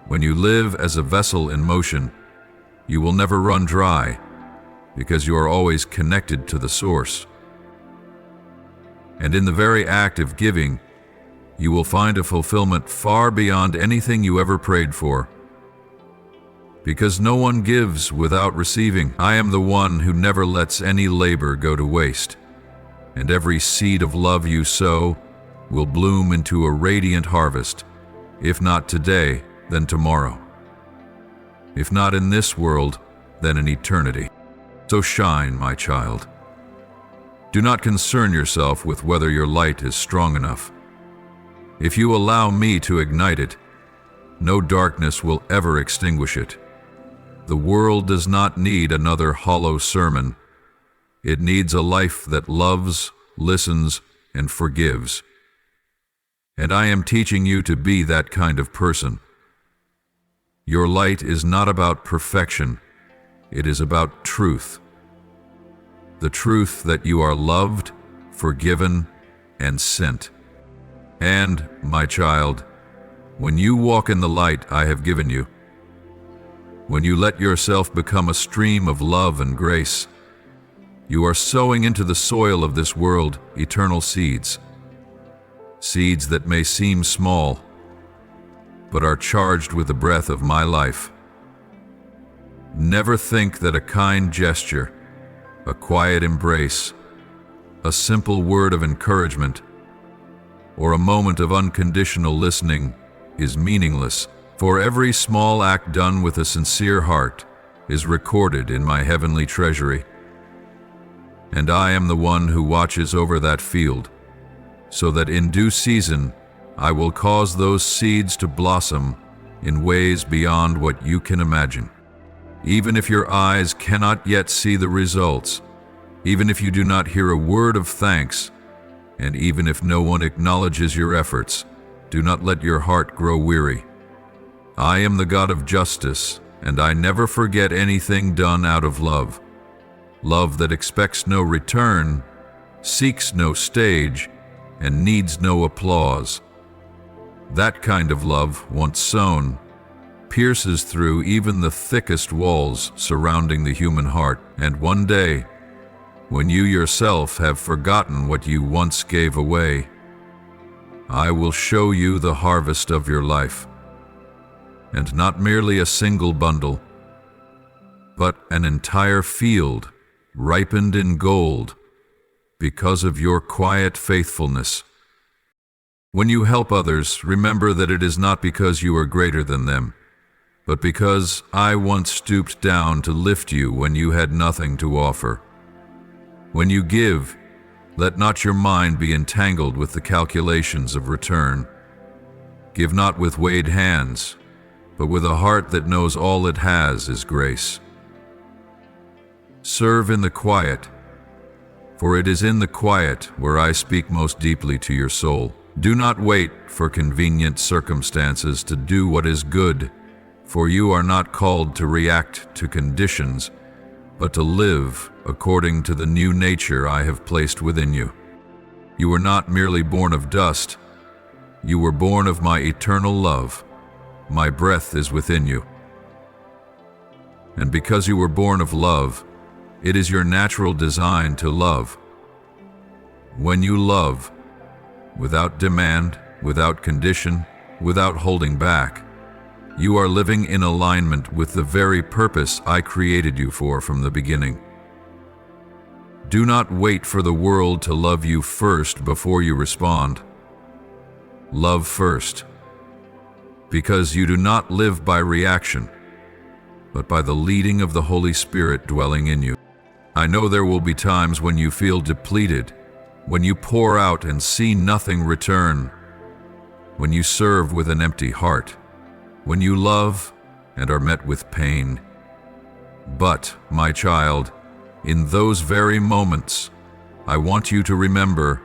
When you live as a vessel in motion, you will never run dry, because you are always connected to the source. And in the very act of giving, you will find a fulfillment far beyond anything you ever prayed for. Because no one gives without receiving. I am the one who never lets any labor go to waste, and every seed of love you sow will bloom into a radiant harvest, if not today, then tomorrow. If not in this world, then in eternity. So shine, my child. Do not concern yourself with whether your light is strong enough. If you allow me to ignite it, no darkness will ever extinguish it. The world does not need another hollow sermon. It needs a life that loves, listens, and forgives. And I am teaching you to be that kind of person. Your light is not about perfection. It is about truth. The truth that you are loved, forgiven, and sent. And, my child, when you walk in the light I have given you, When you let yourself become a stream of love and grace, you are sowing into the soil of this world eternal seeds. Seeds that may seem small, but are charged with the breath of my life. Never think that a kind gesture, a quiet embrace, a simple word of encouragement, or a moment of unconditional listening is meaningless, for every small act done with a sincere heart is recorded in my heavenly treasury. And I am the one who watches over that field, so that in due season I will cause those seeds to blossom in ways beyond what you can imagine. Even if your eyes cannot yet see the results, even if you do not hear a word of thanks, and even if no one acknowledges your efforts, do not let your heart grow weary. I am the God of justice, and I never forget anything done out of love. Love that expects no return, seeks no stage, and needs no applause. That kind of love, once sown, pierces through even the thickest walls surrounding the human heart, and one day, when you yourself have forgotten what you once gave away, I will show you the harvest of your life, and not merely a single bundle, but an entire field ripened in gold because of your quiet faithfulness. When you help others, remember that it is not because you are greater than them, but because I once stooped down to lift you when you had nothing to offer. When you give, let not your mind be entangled with the calculations of return. Give not with weighed hands, but with a heart that knows all it has is grace. Serve in the quiet, for it is in the quiet where I speak most deeply to your soul. Do not wait for convenient circumstances to do what is good, for you are not called to react to conditions, but to live according to the new nature I have placed within you. You were not merely born of dust, you were born of my eternal love. My breath is within you. And because you were born of love, it is your natural design to love. When you love, without demand, without condition, without holding back, you are living in alignment with the very purpose I created you for from the beginning. Do not wait for the world to love you first before you respond. Love first, because you do not live by reaction, but by the leading of the Holy Spirit dwelling in you. I know there will be times when you feel depleted, when you pour out and see nothing return, when you serve with an empty heart, when you love and are met with pain. But, my child, in those very moments, I want you to remember,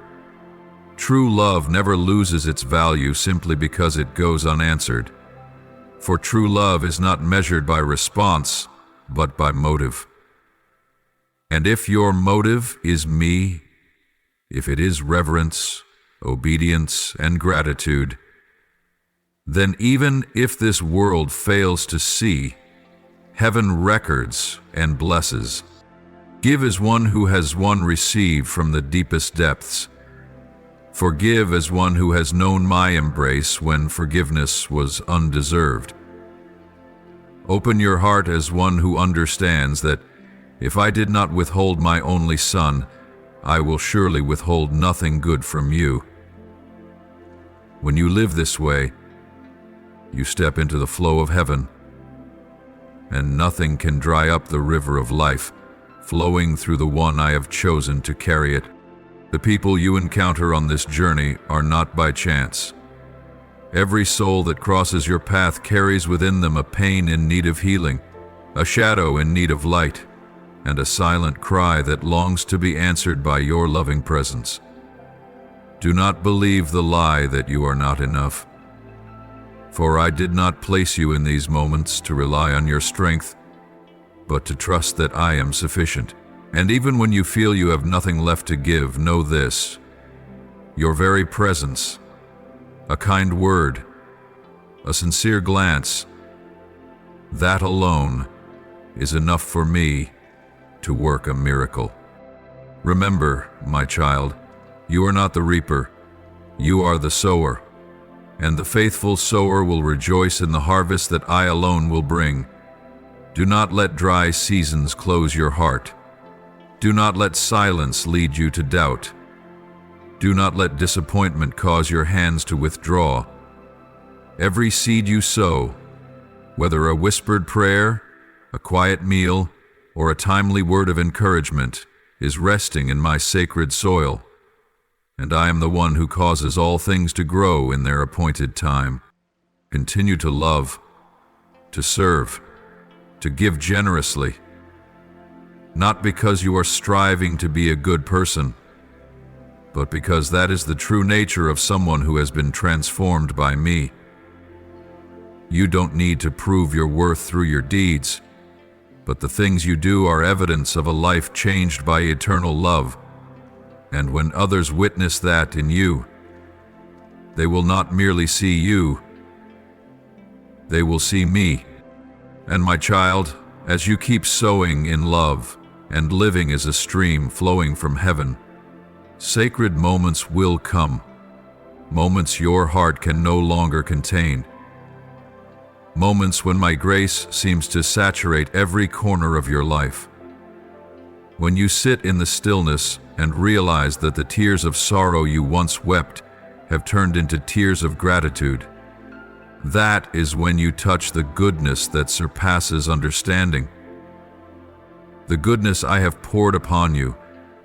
true love never loses its value simply because it goes unanswered. For true love is not measured by response, but by motive. And if your motive is me, if it is reverence, obedience, and gratitude, then even if this world fails to see, heaven records and blesses. Give as one who has received from the deepest depths. Forgive as one who has known my embrace when forgiveness was undeserved. Open your heart as one who understands that if I did not withhold my only son, I will surely withhold nothing good from you. When you live this way, you step into the flow of heaven, and nothing can dry up the river of life flowing through the one I have chosen to carry it. The people you encounter on this journey are not by chance. Every soul that crosses your path carries within them a pain in need of healing, a shadow in need of light, and a silent cry that longs to be answered by your loving presence. Do not believe the lie that you are not enough. For I did not place you in these moments to rely on your strength, but to trust that I am sufficient. And even when you feel you have nothing left to give, know this: your very presence, a kind word, a sincere glance, That alone is enough for me to work a miracle. Remember, my child, you are not the reaper, you are the sower, and the faithful sower will rejoice in the harvest that I alone will bring. Do not let dry seasons close your heart. Do not let silence lead you to doubt. Do not let disappointment cause your hands to withdraw. Every seed you sow, whether a whispered prayer, a quiet meal, or a timely word of encouragement, is resting in my sacred soil, and I am the one who causes all things to grow in their appointed time. Continue to love, to serve, to give generously, not because you are striving to be a good person, but because that is the true nature of someone who has been transformed by me. You don't need to prove your worth through your deeds, but the things you do are evidence of a life changed by eternal love. And when others witness that in you, they will not merely see you, they will see me. And my child, as you keep sowing in love and living as a stream flowing from heaven, sacred moments will come, moments your heart can no longer contain. Moments when my grace seems to saturate every corner of your life. When you sit in the stillness and realize that the tears of sorrow you once wept have turned into tears of gratitude, that is when you touch the goodness that surpasses understanding. The goodness I have poured upon you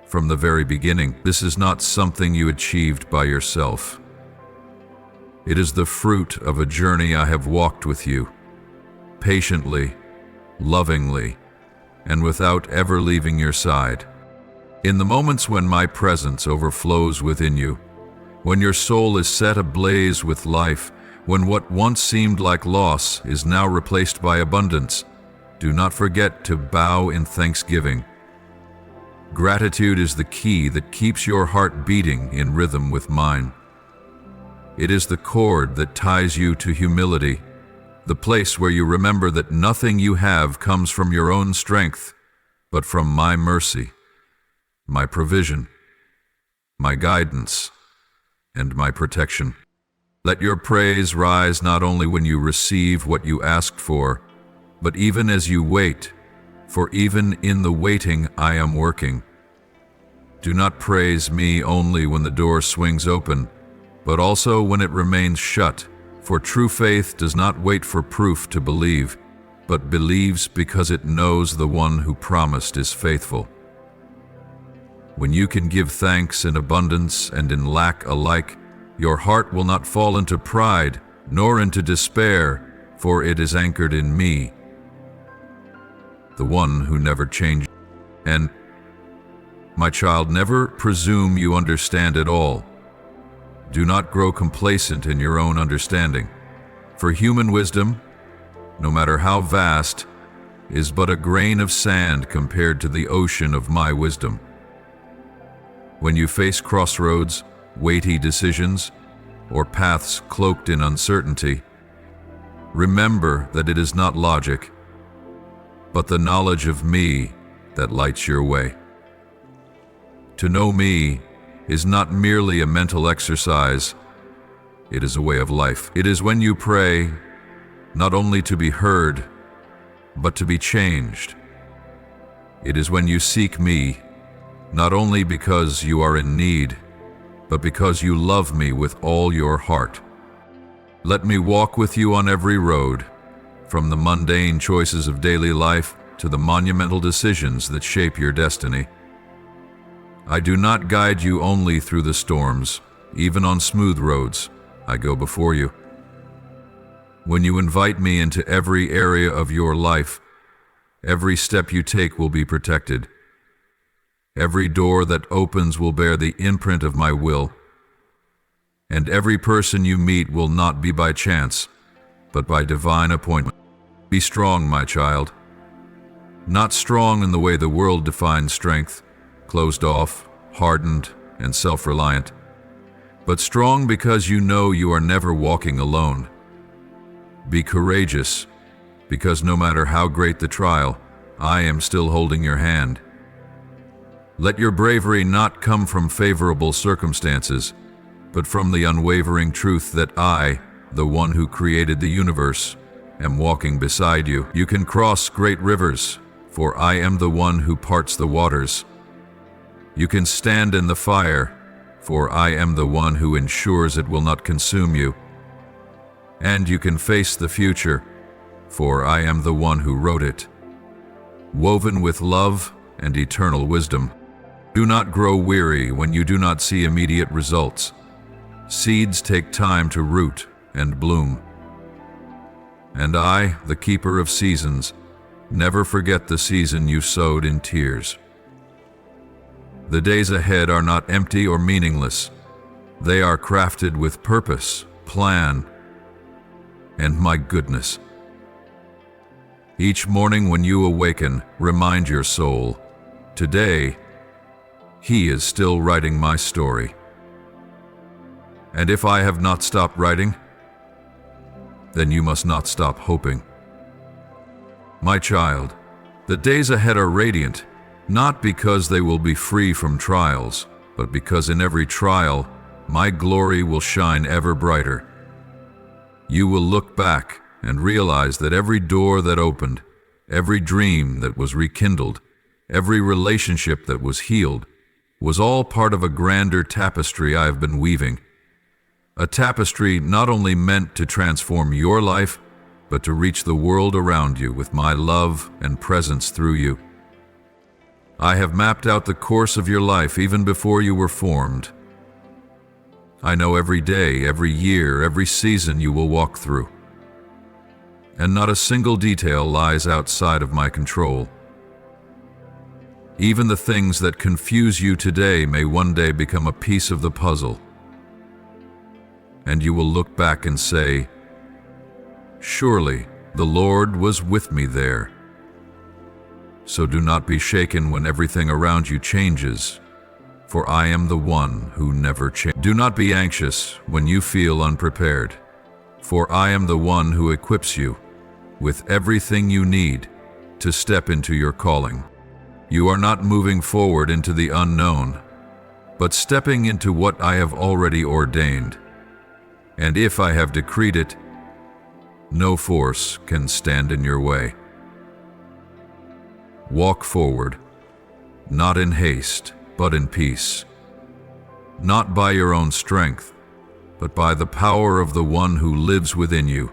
from the very beginning. This is not something you achieved by yourself. It is the fruit of a journey I have walked with you, patiently, lovingly, and without ever leaving your side. In the moments when my presence overflows within you, when your soul is set ablaze with life, when what once seemed like loss is now replaced by abundance, do not forget to bow in thanksgiving. Gratitude is the key that keeps your heart beating in rhythm with mine. It is the cord that ties you to humility, the place where you remember that nothing you have comes from your own strength, but from my mercy, my provision, my guidance, and my protection. Let your praise rise not only when you receive what you asked for, but even as you wait, for even in the waiting I am working. Do not praise me only when the door swings open, but also when it remains shut, for true faith does not wait for proof to believe, but believes because it knows the one who promised is faithful. When you can give thanks in abundance and in lack alike, your heart will not fall into pride, nor into despair, for it is anchored in me, the one who never changes. And, my child, never presume you understand it all. Do not grow complacent in your own understanding, for human wisdom, no matter how vast, is but a grain of sand compared to the ocean of my wisdom. When you face crossroads, weighty decisions, or paths cloaked in uncertainty, remember that it is not logic, but the knowledge of me that lights your way. To know me is not merely a mental exercise, it is a way of life. It is when you pray, not only to be heard, but to be changed. It is when you seek me, not only because you are in need, but because you love me with all your heart. Let me walk with you on every road, from the mundane choices of daily life to the monumental decisions that shape your destiny. I do not guide you only through the storms, even on smooth roads, I go before you. When you invite me into every area of your life, every step you take will be protected. Every door that opens will bear the imprint of my will, and every person you meet will not be by chance, but by divine appointment. Be strong, my child. Not strong in the way the world defines strength, closed off, hardened, and self-reliant, but strong because you know you are never walking alone. Be courageous, because no matter how great the trial, I am still holding your hand. Let your bravery not come from favorable circumstances, but from the unwavering truth that I, the one who created the universe, am walking beside you. You can cross great rivers, for I am the one who parts the waters. You can stand in the fire, for I am the one who ensures it will not consume you. And you can face the future, for I am the one who wrote it, woven with love and eternal wisdom. Do not grow weary when you do not see immediate results. Seeds take time to root and bloom. And I, the keeper of seasons, never forget the season you sowed in tears. The days ahead are not empty or meaningless. They are crafted with purpose, plan, and my goodness. Each morning when you awaken, remind your soul, today, He is still writing my story. And if I have not stopped writing, then you must not stop hoping. My child, the days ahead are radiant, not because they will be free from trials, but because in every trial, my glory will shine ever brighter. You will look back and realize that every door that opened, every dream that was rekindled, every relationship that was healed, was all part of a grander tapestry I have been weaving. A tapestry not only meant to transform your life, but to reach the world around you with my love and presence through you. I have mapped out the course of your life even before you were formed. I know every day, every year, every season you will walk through. And not a single detail lies outside of my control. Even the things that confuse you today may one day become a piece of the puzzle. And you will look back and say, surely the Lord was with me there. So do not be shaken when everything around you changes, for I am the one who never changes. Do not be anxious when you feel unprepared, for I am the one who equips you with everything you need to step into your calling. You are not moving forward into the unknown, but stepping into what I have already ordained. And if I have decreed it, no force can stand in your way. Walk forward, not in haste, but in peace. Not by your own strength, but by the power of the one who lives within you.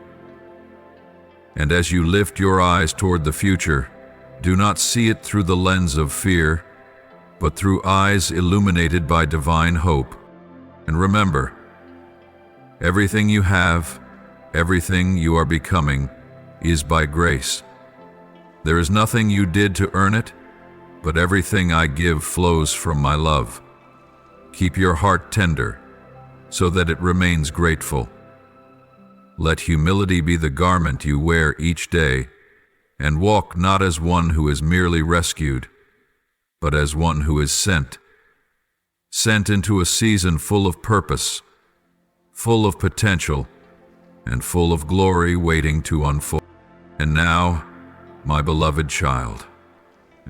And as you lift your eyes toward the future, do not see it through the lens of fear, but through eyes illuminated by divine hope. And remember, everything you have, everything you are becoming, is by grace. There is nothing you did to earn it, but everything I give flows from my love. Keep your heart tender, so that it remains grateful. Let humility be the garment you wear each day, and walk not as one who is merely rescued, but as one who is sent into a season full of purpose, full of potential, and full of glory waiting to unfold. And now, my beloved child,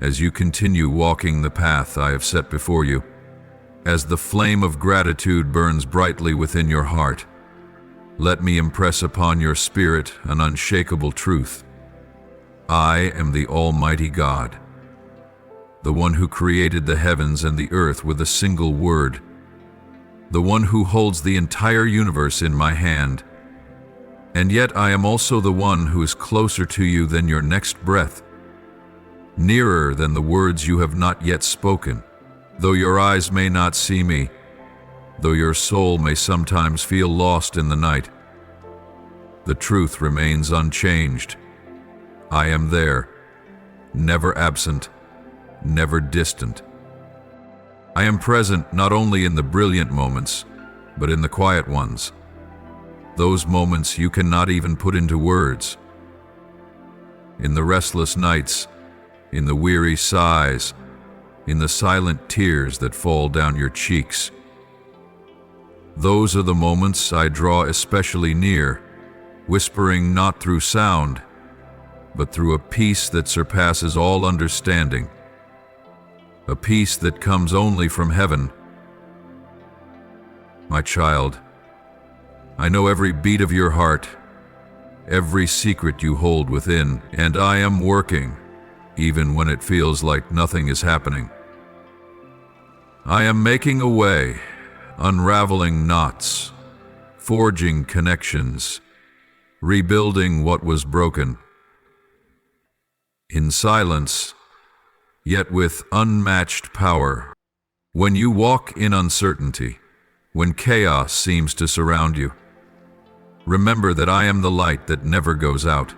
as you continue walking the path I have set before you, as the flame of gratitude burns brightly within your heart, let me impress upon your spirit an unshakable truth. I am the Almighty God, the one who created the heavens and the earth with a single word, the one who holds the entire universe in my hand. And yet I am also the one who is closer to you than your next breath, nearer than the words you have not yet spoken. Though your eyes may not see me, though your soul may sometimes feel lost in the night, the truth remains unchanged. I am there, never absent, never distant. I am present not only in the brilliant moments, but in the quiet ones. Those moments you cannot even put into words. In the restless nights, in the weary sighs, in the silent tears that fall down your cheeks. Those are the moments I draw especially near, whispering not through sound, but through a peace that surpasses all understanding, a peace that comes only from heaven. My child, I know every beat of your heart, every secret you hold within, and I am working, even when it feels like nothing is happening. I am making a way, unraveling knots, forging connections, rebuilding what was broken. In silence, yet with unmatched power. When you walk in uncertainty, when chaos seems to surround you, remember that I am the light that never goes out.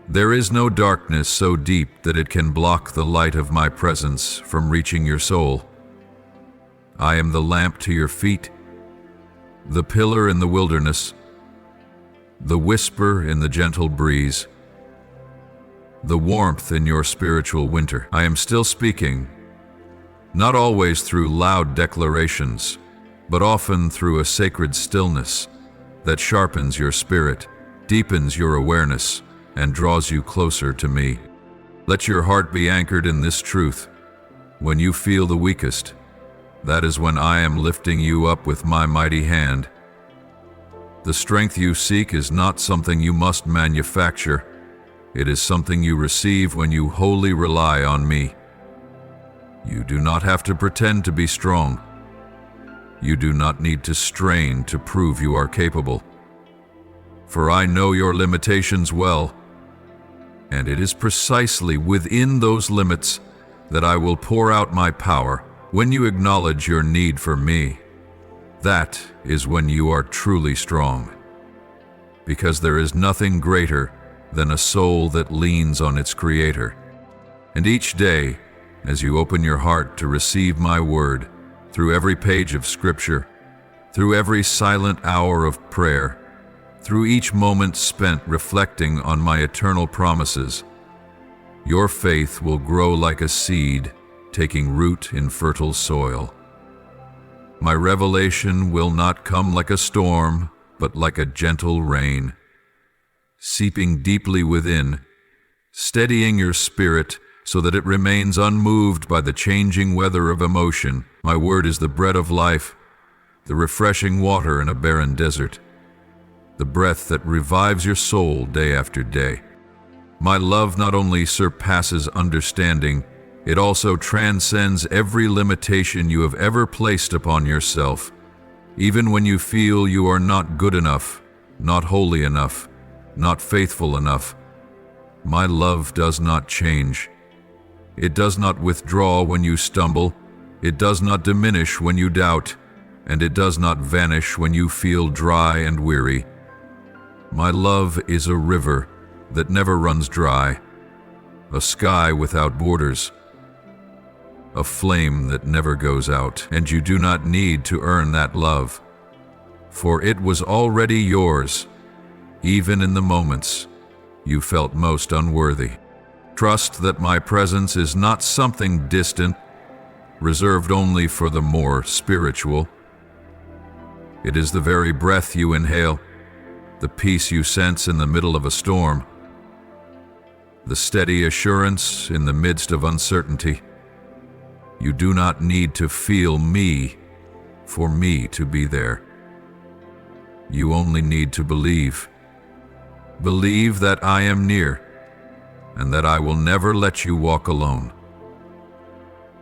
There is no darkness so deep that it can block the light of my presence from reaching your soul. I am the lamp to your feet, the pillar in the wilderness, the whisper in the gentle breeze, the warmth in your spiritual winter. I am still speaking, not always through loud declarations, but often through a sacred stillness that sharpens your spirit, deepens your awareness, and draws you closer to me. Let your heart be anchored in this truth. When you feel the weakest, that is when I am lifting you up with my mighty hand. The strength you seek is not something you must manufacture. It is something you receive when you wholly rely on me. You do not have to pretend to be strong. You do not need to strain to prove you are capable. For I know your limitations well, and it is precisely within those limits that I will pour out my power. When you acknowledge your need for me, that is when you are truly strong. Because there is nothing greater than a soul that leans on its Creator. And each day, as you open your heart to receive my word, through every page of Scripture, through every silent hour of prayer, through each moment spent reflecting on my eternal promises, your faith will grow like a seed taking root in fertile soil. My revelation will not come like a storm, but like a gentle rain, seeping deeply within, steadying your spirit so that it remains unmoved by the changing weather of emotion. My word is the bread of life, the refreshing water in a barren desert, the breath that revives your soul day after day. My love not only surpasses understanding, it also transcends every limitation you have ever placed upon yourself. Even when you feel you are not good enough, not holy enough, not faithful enough, my love does not change. It does not withdraw when you stumble, it does not diminish when you doubt, and it does not vanish when you feel dry and weary. My love is a river that never runs dry, a sky without borders, a flame that never goes out, and you do not need to earn that love, for it was already yours, even in the moments you felt most unworthy. Trust that my presence is not something distant, reserved only for the more spiritual. It is the very breath you inhale, the peace you sense in the middle of a storm, the steady assurance in the midst of uncertainty. You do not need to feel me for me to be there. You only need to believe. Believe that I am near and that I will never let you walk alone.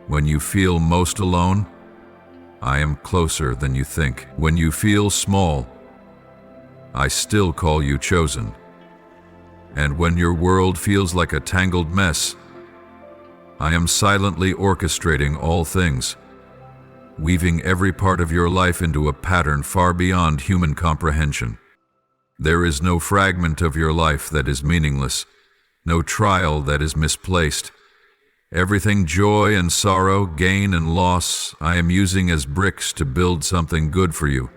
When you feel most alone, I am closer than you think. When you feel small, I still call you chosen. And when your world feels like a tangled mess, I am silently orchestrating all things, weaving every part of your life into a pattern far beyond human comprehension. There is no fragment of your life that is meaningless, no trial that is misplaced. Everything joy and sorrow, gain and loss, I am using as bricks to build something good for you.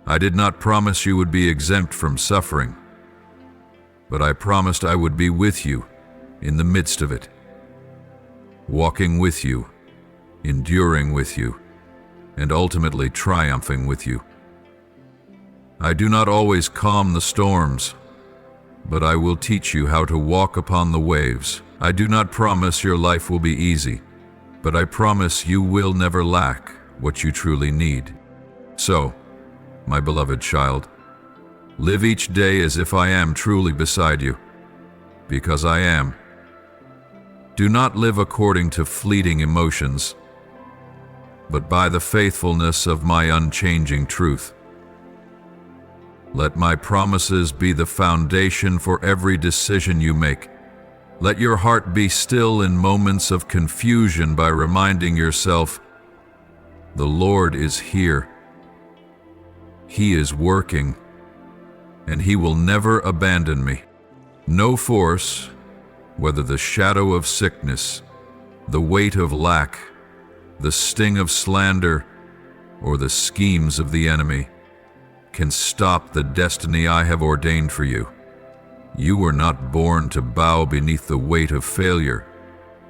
I did not promise you would be exempt from suffering, but I promised I would be with you in the midst of it, walking with you, enduring with you, and ultimately triumphing with you. I do not always calm the storms, but I will teach you how to walk upon the waves. I do not promise your life will be easy, but I promise you will never lack what you truly need. So, my beloved child, live each day as if I am truly beside you, because I am. Do not live according to fleeting emotions, but by the faithfulness of my unchanging truth. Let my promises be the foundation for every decision you make. Let your heart be still in moments of confusion by reminding yourself, the Lord is here. He is working, and He will never abandon me. No force, whether the shadow of sickness, the weight of lack, the sting of slander, or the schemes of the enemy, can stop the destiny I have ordained for you. You were not born to bow beneath the weight of failure,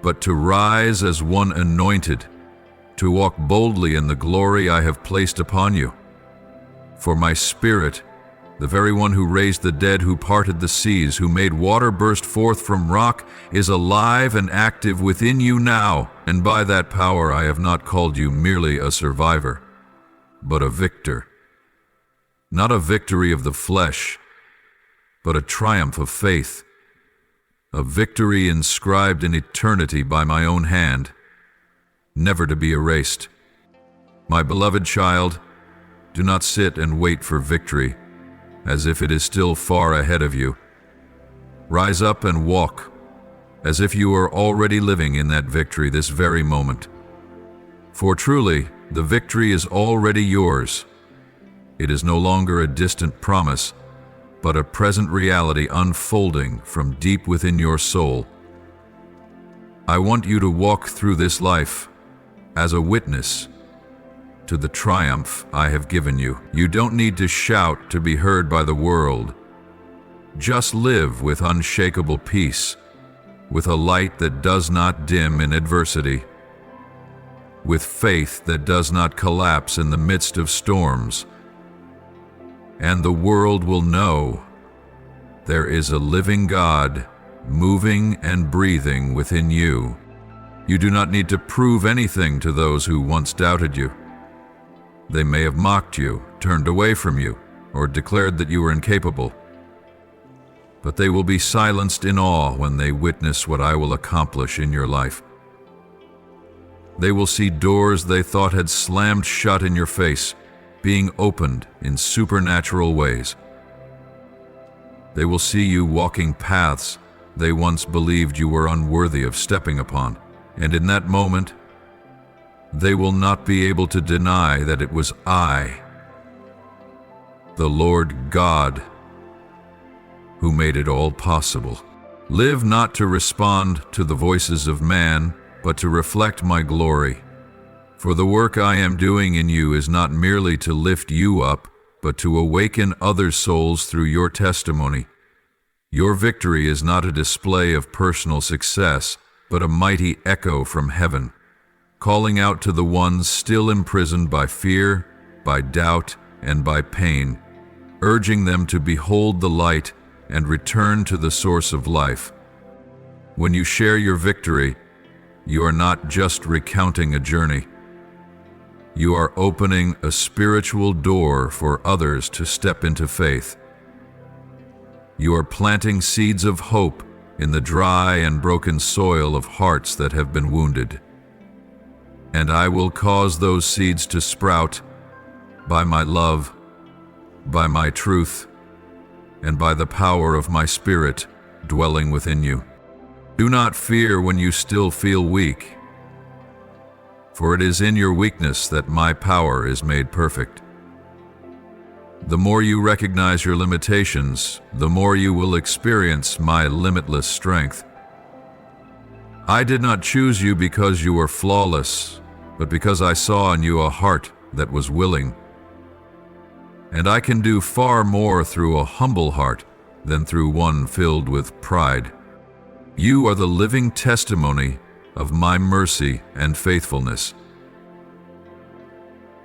but to rise as one anointed, to walk boldly in the glory I have placed upon you. For my Spirit, the very one who raised the dead, who parted the seas, who made water burst forth from rock, is alive and active within you now, and by that power I have not called you merely a survivor, but a victor. Not a victory of the flesh, but a triumph of faith, a victory inscribed in eternity by my own hand, never to be erased. My beloved child, do not sit and wait for victory, as if it is still far ahead of you. Rise up and walk, as if you are already living in that victory this very moment. For truly, the victory is already yours. It is no longer a distant promise, but a present reality unfolding from deep within your soul. I want you to walk through this life as a witness to the triumph I have given you. You don't need to shout to be heard by the world. Just live with unshakable peace, with a light that does not dim in adversity, with faith that does not collapse in the midst of storms. And the world will know there is a living God moving and breathing within you. You do not need to prove anything to those who once doubted you. They may have mocked you, turned away from you, or declared that you were incapable. But they will be silenced in awe when they witness what I will accomplish in your life. They will see doors they thought had slammed shut in your face being opened in supernatural ways. They will see you walking paths they once believed you were unworthy of stepping upon, and in that moment, they will not be able to deny that it was I, the Lord God, who made it all possible. Live not to respond to the voices of man, but to reflect my glory. For the work I am doing in you is not merely to lift you up, but to awaken other souls through your testimony. Your victory is not a display of personal success, but a mighty echo from heaven, calling out to the ones still imprisoned by fear, by doubt, and by pain, urging them to behold the light and return to the source of life. When you share your victory, you are not just recounting a journey. You are opening a spiritual door for others to step into faith. You are planting seeds of hope in the dry and broken soil of hearts that have been wounded. And I will cause those seeds to sprout by my love, by my truth, and by the power of my Spirit dwelling within you. Do not fear when you still feel weak, for it is in your weakness that my power is made perfect. The more you recognize your limitations, the more you will experience my limitless strength. I did not choose you because you were flawless, but because I saw in you a heart that was willing. And I can do far more through a humble heart than through one filled with pride. You are the living testimony of my mercy and faithfulness.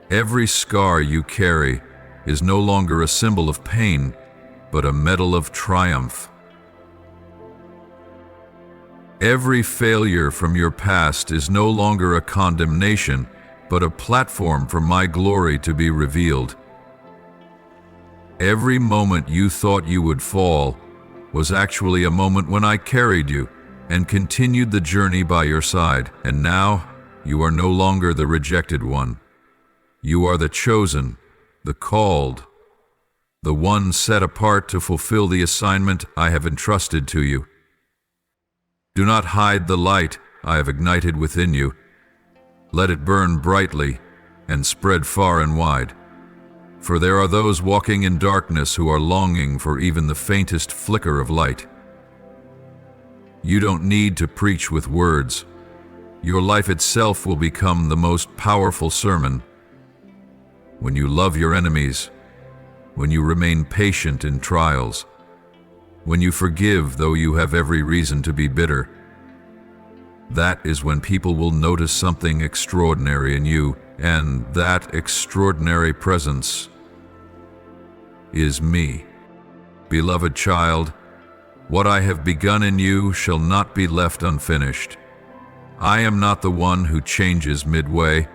Every scar you carry is no longer a symbol of pain, but a medal of triumph. Every failure from your past is no longer a condemnation, but a platform for my glory to be revealed. Every moment you thought you would fall was actually a moment when I carried you and continued the journey by your side. And now, you are no longer the rejected one. You are the chosen, the called, the one set apart to fulfill the assignment I have entrusted to you. Do not hide the light I have ignited within you. Let it burn brightly and spread far and wide. For there are those walking in darkness who are longing for even the faintest flicker of light. You don't need to preach with words. Your life itself will become the most powerful sermon. When you love your enemies, when you remain patient in trials, when you forgive though you have every reason to be bitter, that is when people will notice something extraordinary in you, and that extraordinary presence is me. Beloved child, what I have begun in you shall not be left unfinished. I am not the one who changes midway.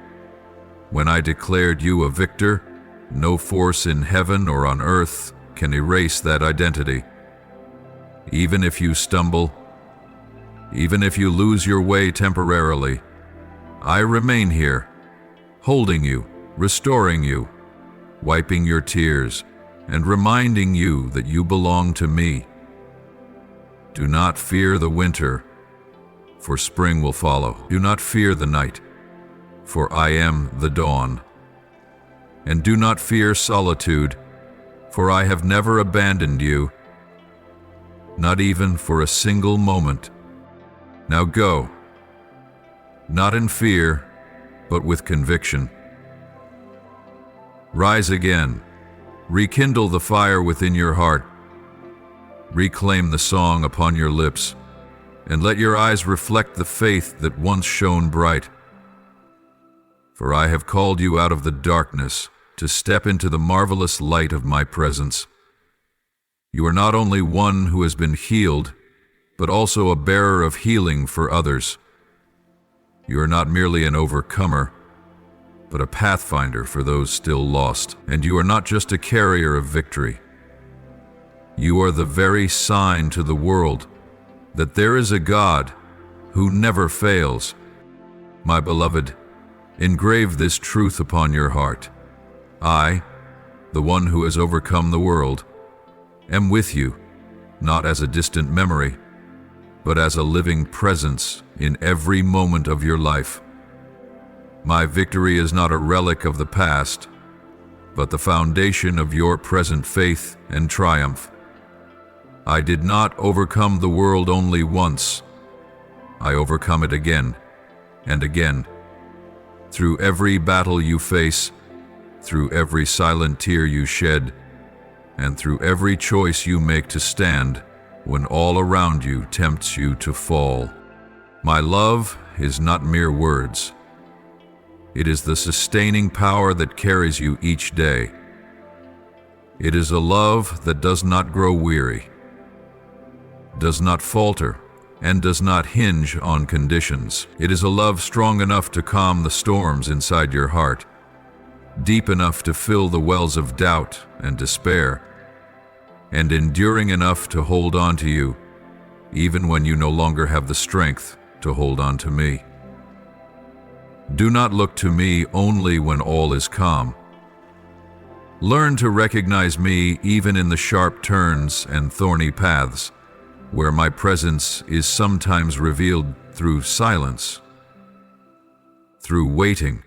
When I declared you a victor, no force in heaven or on earth can erase that identity. Even if you stumble, even if you lose your way temporarily, I remain here, holding you, restoring you, wiping your tears, and reminding you that you belong to me. Do not fear the winter, for spring will follow. Do not fear the night, for I am the dawn. And do not fear solitude, for I have never abandoned you, not even for a single moment. Now go, not in fear, but with conviction. Rise again, rekindle the fire within your heart, reclaim the song upon your lips, and let your eyes reflect the faith that once shone bright. For I have called you out of the darkness to step into the marvelous light of my presence. You are not only one who has been healed, but also a bearer of healing for others. You are not merely an overcomer, but a pathfinder for those still lost. And you are not just a carrier of victory. You are the very sign to the world that there is a God who never fails. My beloved, engrave this truth upon your heart. I, the one who has overcome the world, am with you, not as a distant memory, but as a living presence in every moment of your life. My victory is not a relic of the past, but the foundation of your present faith and triumph. I did not overcome the world only once. I overcome it again and again. Through every battle you face, through every silent tear you shed, and through every choice you make to stand when all around you tempts you to fall. My love is not mere words. It is the sustaining power that carries you each day. It is a love that does not grow weary, does not falter, and does not hinge on conditions. It is a love strong enough to calm the storms inside your heart, deep enough to fill the wells of doubt and despair, and enduring enough to hold on to you, even when you no longer have the strength to hold on to me. Do not look to me only when all is calm. Learn to recognize me even in the sharp turns and thorny paths, where my presence is sometimes revealed through silence, through waiting,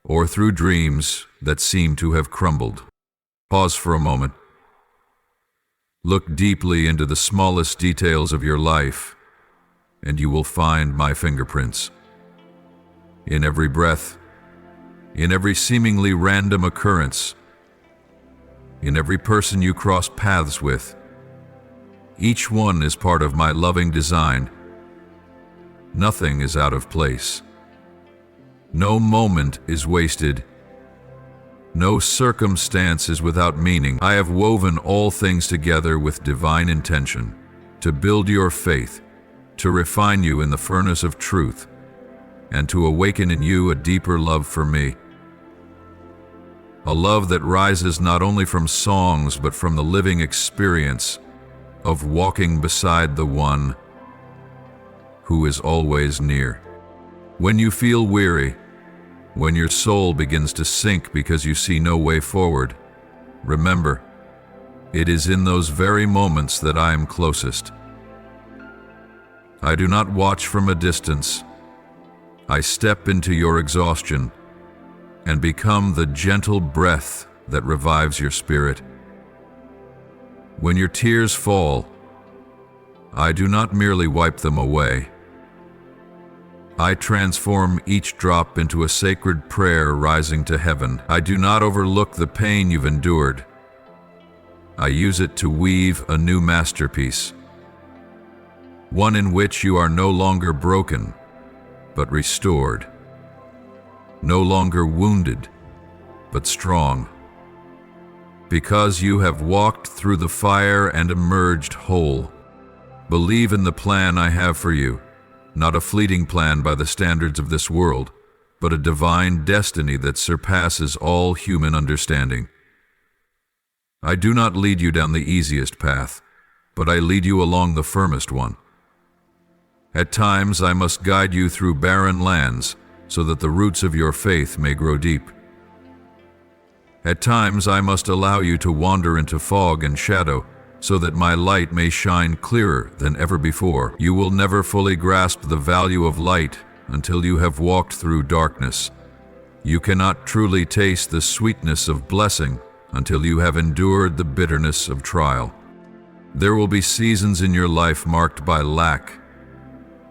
or through dreams that seem to have crumbled. Pause for a moment. Look deeply into the smallest details of your life, and you will find my fingerprints. In every breath, in every seemingly random occurrence, in every person you cross paths with, each one is part of my loving design. Nothing is out of place. No moment is wasted. No circumstance is without meaning. I have woven all things together with divine intention to build your faith, to refine you in the furnace of truth, and to awaken in you a deeper love for me. A love that rises not only from songs, but from the living experience of walking beside the one who is always near. When you feel weary, when your soul begins to sink because you see no way forward, remember, it is in those very moments that I am closest. I do not watch from a distance. I step into your exhaustion and become the gentle breath that revives your spirit. When your tears fall, I do not merely wipe them away. I transform each drop into a sacred prayer rising to heaven. I do not overlook the pain you've endured. I use it to weave a new masterpiece, one in which you are no longer broken, but restored, no longer wounded, but strong. Because you have walked through the fire and emerged whole. Believe in the plan I have for you, not a fleeting plan by the standards of this world, but a divine destiny that surpasses all human understanding. I do not lead you down the easiest path, but I lead you along the firmest one. At times I must guide you through barren lands so that the roots of your faith may grow deep. At times I must allow you to wander into fog and shadow so that my light may shine clearer than ever before. You will never fully grasp the value of light until you have walked through darkness. You cannot truly taste the sweetness of blessing until you have endured the bitterness of trial. There will be seasons in your life marked by lack,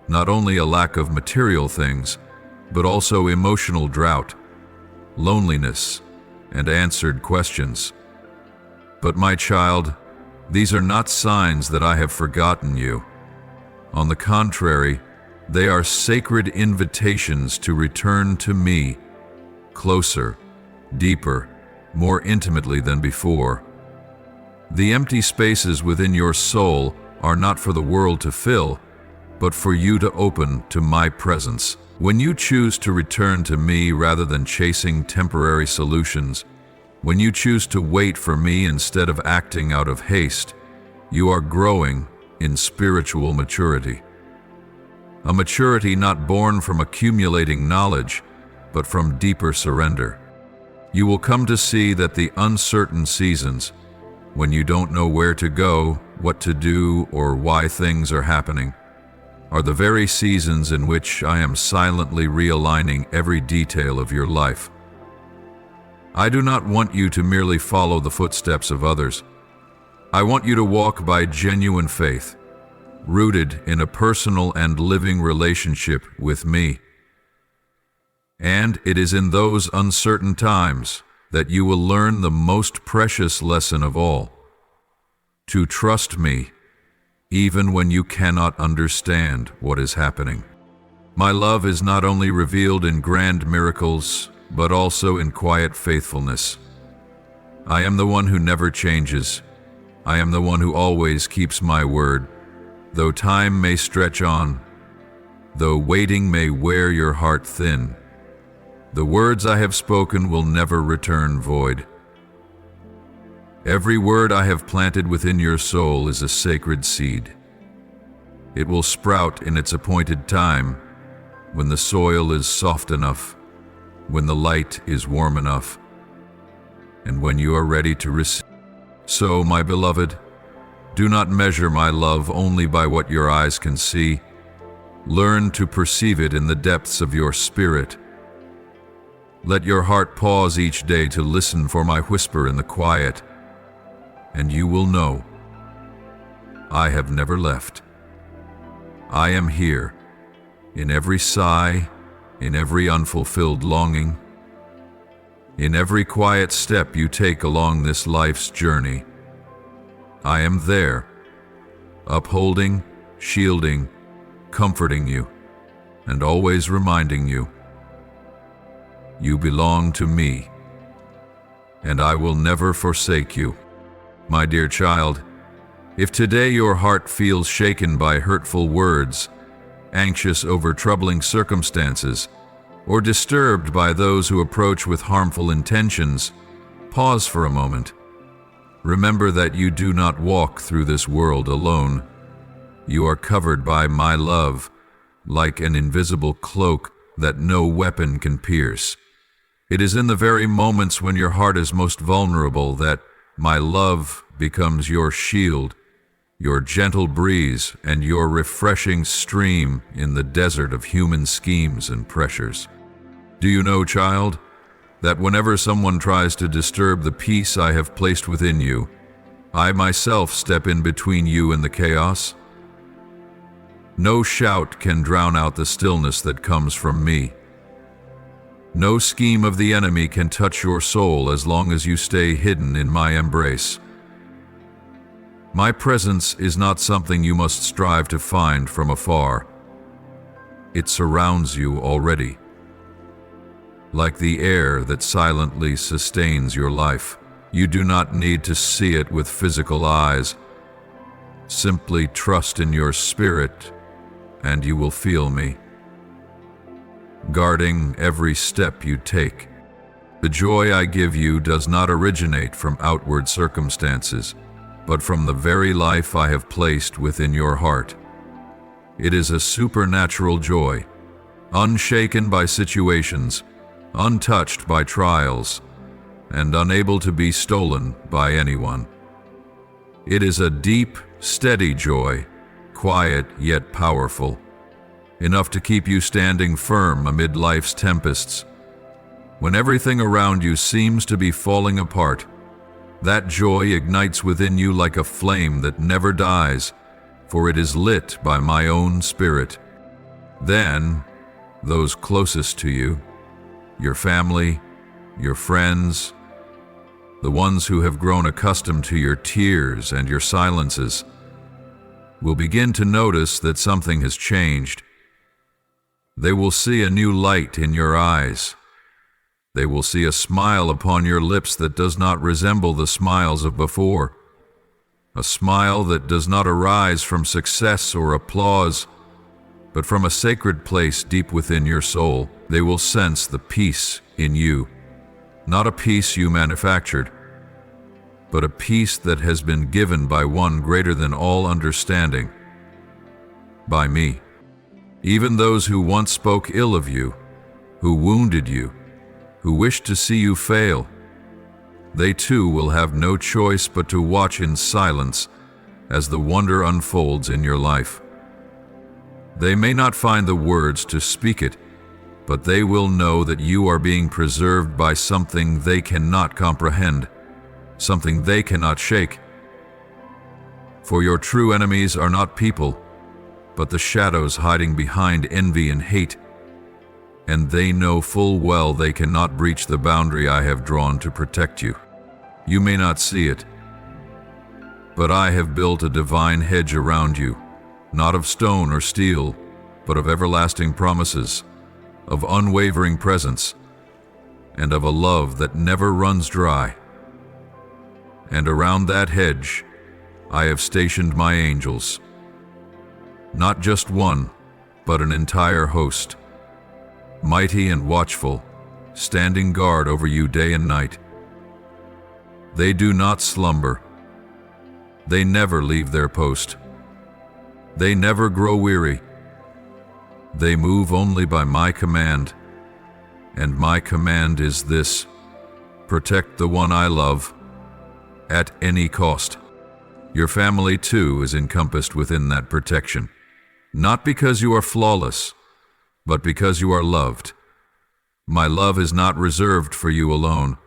not only a lack of material things, but also emotional drought, loneliness, and answered questions. But my child, these are not signs that I have forgotten you. On the contrary, they are sacred invitations to return to me, closer, deeper, more intimately than before. The empty spaces within your soul are not for the world to fill, but for you to open to my presence. When you choose to return to me rather than chasing temporary solutions, when you choose to wait for me instead of acting out of haste, you are growing in spiritual maturity. A maturity not born from accumulating knowledge, but from deeper surrender. You will come to see that the uncertain seasons, when you don't know where to go, what to do, or why things are happening, are the very seasons in which I am silently realigning every detail of your life. I do not want you to merely follow the footsteps of others. I want you to walk by genuine faith, rooted in a personal and living relationship with me. And it is in those uncertain times that you will learn the most precious lesson of all: to trust me, even when you cannot understand what is happening. My love is not only revealed in grand miracles, but also in quiet faithfulness. I am the one who never changes. I am the one who always keeps my word. Though time may stretch on, though waiting may wear your heart thin, the words I have spoken will never return void. Every word I have planted within your soul is a sacred seed. It will sprout in its appointed time, when the soil is soft enough, when the light is warm enough, and when you are ready to receive. So, my beloved, do not measure my love only by what your eyes can see. Learn to perceive it in the depths of your spirit. Let your heart pause each day to listen for my whisper in the quiet, and you will know I have never left. I am here, in every sigh, in every unfulfilled longing, in every quiet step you take along this life's journey. I am there, upholding, shielding, comforting you, and always reminding you, you belong to me, and I will never forsake you. My dear child, if today your heart feels shaken by hurtful words, anxious over troubling circumstances, or disturbed by those who approach with harmful intentions, pause for a moment. Remember that you do not walk through this world alone. You are covered by my love, like an invisible cloak that no weapon can pierce. It is in the very moments when your heart is most vulnerable that my love becomes your shield, your gentle breeze, and your refreshing stream in the desert of human schemes and pressures. Do you know, child, that whenever someone tries to disturb the peace I have placed within you, I myself step in between you and the chaos? No shout can drown out the stillness that comes from me. No scheme of the enemy can touch your soul as long as you stay hidden in my embrace. My presence is not something you must strive to find from afar. It surrounds you already. Like the air that silently sustains your life, you do not need to see it with physical eyes. Simply trust in your spirit, and you will feel me, guarding every step you take. The joy I give you does not originate from outward circumstances, but from the very life I have placed within your heart. It is a supernatural joy, unshaken by situations, untouched by trials, and unable to be stolen by anyone. It is a deep, steady joy, quiet yet powerful, enough to keep you standing firm amid life's tempests. When everything around you seems to be falling apart, that joy ignites within you like a flame that never dies, for it is lit by my own spirit. Then, those closest to you, your family, your friends, the ones who have grown accustomed to your tears and your silences, will begin to notice that something has changed. They will see a new light in your eyes. They will see a smile upon your lips that does not resemble the smiles of before, a smile that does not arise from success or applause, but from a sacred place deep within your soul. They will sense the peace in you, not a peace you manufactured, but a peace that has been given by one greater than all understanding, by me. Even those who once spoke ill of you, who wounded you, who wished to see you fail, they too will have no choice but to watch in silence as the wonder unfolds in your life. They may not find the words to speak it, but they will know that you are being preserved by something they cannot comprehend, something they cannot shake. For your true enemies are not people, but the shadows hiding behind envy and hate, and they know full well they cannot breach the boundary I have drawn to protect you. You may not see it, but I have built a divine hedge around you, not of stone or steel, but of everlasting promises, of unwavering presence, and of a love that never runs dry. And around that hedge, I have stationed my angels. Not just one, but an entire host, mighty and watchful, standing guard over you day and night. They do not slumber. They never leave their post. They never grow weary. They move only by my command, and my command is this: protect the one I love at any cost. Your family too is encompassed within that protection, not because you are flawless, but because you are loved. My love is not reserved for you alone,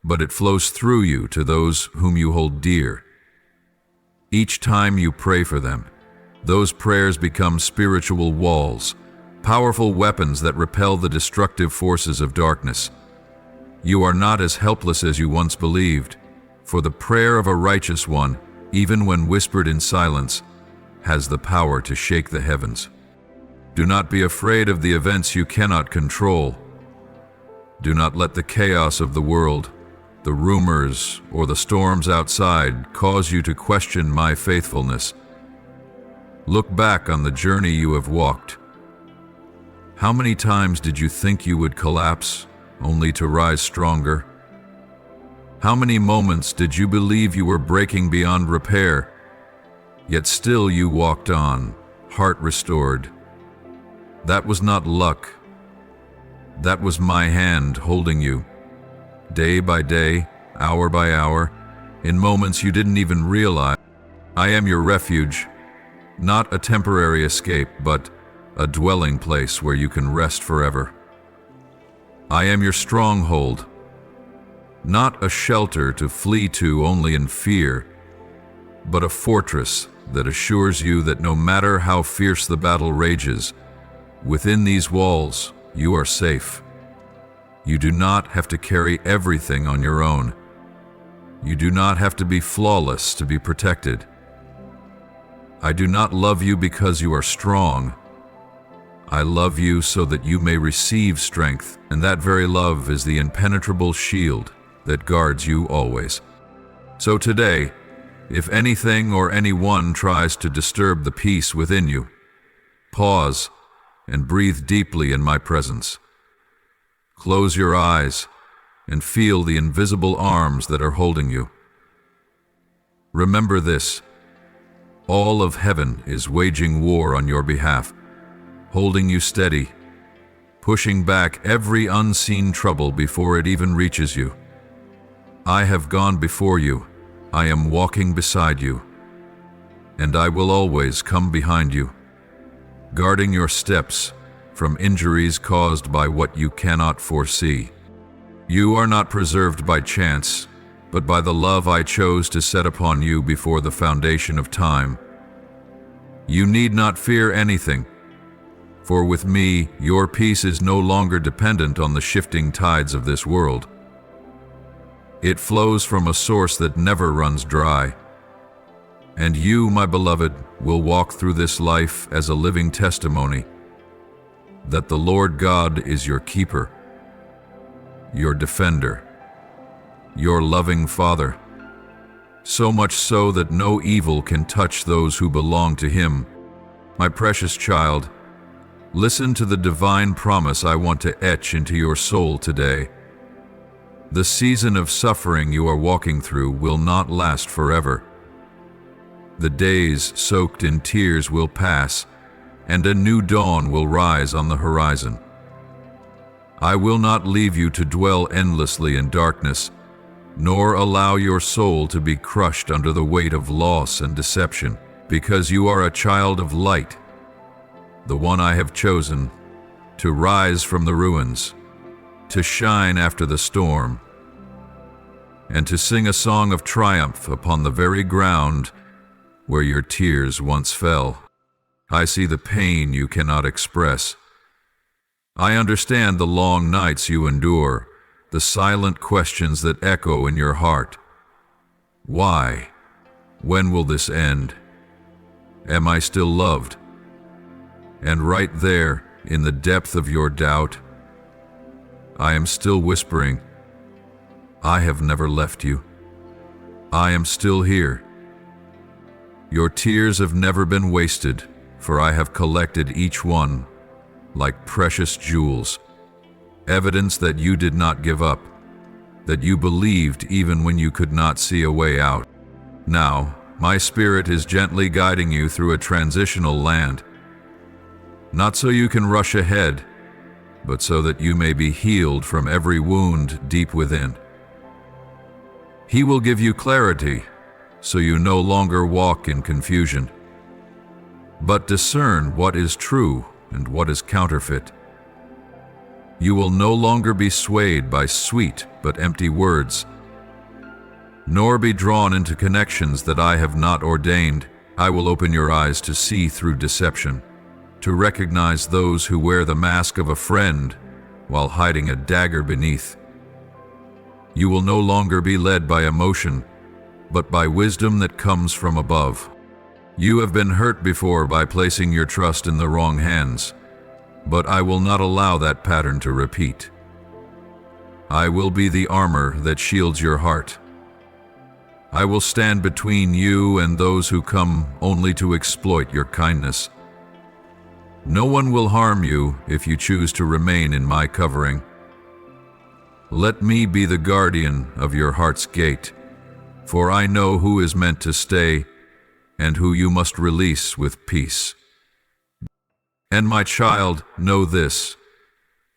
but it flows through you to those whom you hold dear. Each time you pray for them, those prayers become spiritual walls, powerful weapons that repel the destructive forces of darkness. You are not as helpless as you once believed, for the prayer of a righteous one, even when whispered in silence, has the power to shake the heavens. Do not be afraid of the events you cannot control. Do not let the chaos of the world, the rumors, or the storms outside cause you to question my faithfulness. Look back on the journey you have walked, How many times did you think you would collapse, only to rise stronger? How many moments did you believe you were breaking beyond repair, yet still you walked on, heart restored? That was not luck. That was my hand holding you, day by day, hour by hour, in moments you didn't even realize. I am your refuge, not a temporary escape, but a dwelling place where you can rest forever. I am your stronghold, not a shelter to flee to only in fear, but a fortress that assures you that no matter how fierce the battle rages, within these walls you are safe. You do not have to carry everything on your own. You do not have to be flawless to be protected. I do not love you because you are strong. I love you so that you may receive strength, and that very love is the impenetrable shield that guards you always. So today, if anything or anyone tries to disturb the peace within you, pause and breathe deeply in my presence. Close your eyes and feel the invisible arms that are holding you. Remember this: all of heaven is waging war on your behalf, holding you steady, pushing back every unseen trouble before it even reaches you. I have gone before you, I am walking beside you, and I will always come behind you, guarding your steps from injuries caused by what you cannot foresee. You are not preserved by chance, but by the love I chose to set upon you before the foundation of time. You need not fear anything, for with me, your peace is no longer dependent on the shifting tides of this world. It flows from a source that never runs dry. And you, my beloved, will walk through this life as a living testimony that the Lord God is your keeper, your defender, your loving Father, so much so that no evil can touch those who belong to Him. My precious child, listen to the divine promise I want to etch into your soul today. The season of suffering you are walking through will not last forever. The days soaked in tears will pass, and a new dawn will rise on the horizon. I will not leave you to dwell endlessly in darkness, nor allow your soul to be crushed under the weight of loss and deception, because you are a child of light, the one I have chosen to rise from the ruins, to shine after the storm, and to sing a song of triumph upon the very ground where your tears once fell. I see the pain you cannot express. I understand the long nights you endure, the silent questions that echo in your heart. Why? When will this end? Am I still loved? And right there, in the depth of your doubt, I am still whispering, I have never left you. I am still here. Your tears have never been wasted, for I have collected each one like precious jewels, evidence that you did not give up, that you believed even when you could not see a way out. Now, my Spirit is gently guiding you through a transitional land, not so you can rush ahead, but so that you may be healed from every wound deep within. He will give you clarity, so you no longer walk in confusion, but discern what is true and what is counterfeit. You will no longer be swayed by sweet but empty words, nor be drawn into connections that I have not ordained. I will open your eyes to see through deception, to recognize those who wear the mask of a friend while hiding a dagger beneath. You will no longer be led by emotion, but by wisdom that comes from above. You have been hurt before by placing your trust in the wrong hands, but I will not allow that pattern to repeat. I will be the armor that shields your heart. I will stand between you and those who come only to exploit your kindness. No one will harm you if you choose to remain in my covering. Let me be the guardian of your heart's gate, for I know who is meant to stay and who you must release with peace. And my child, know this: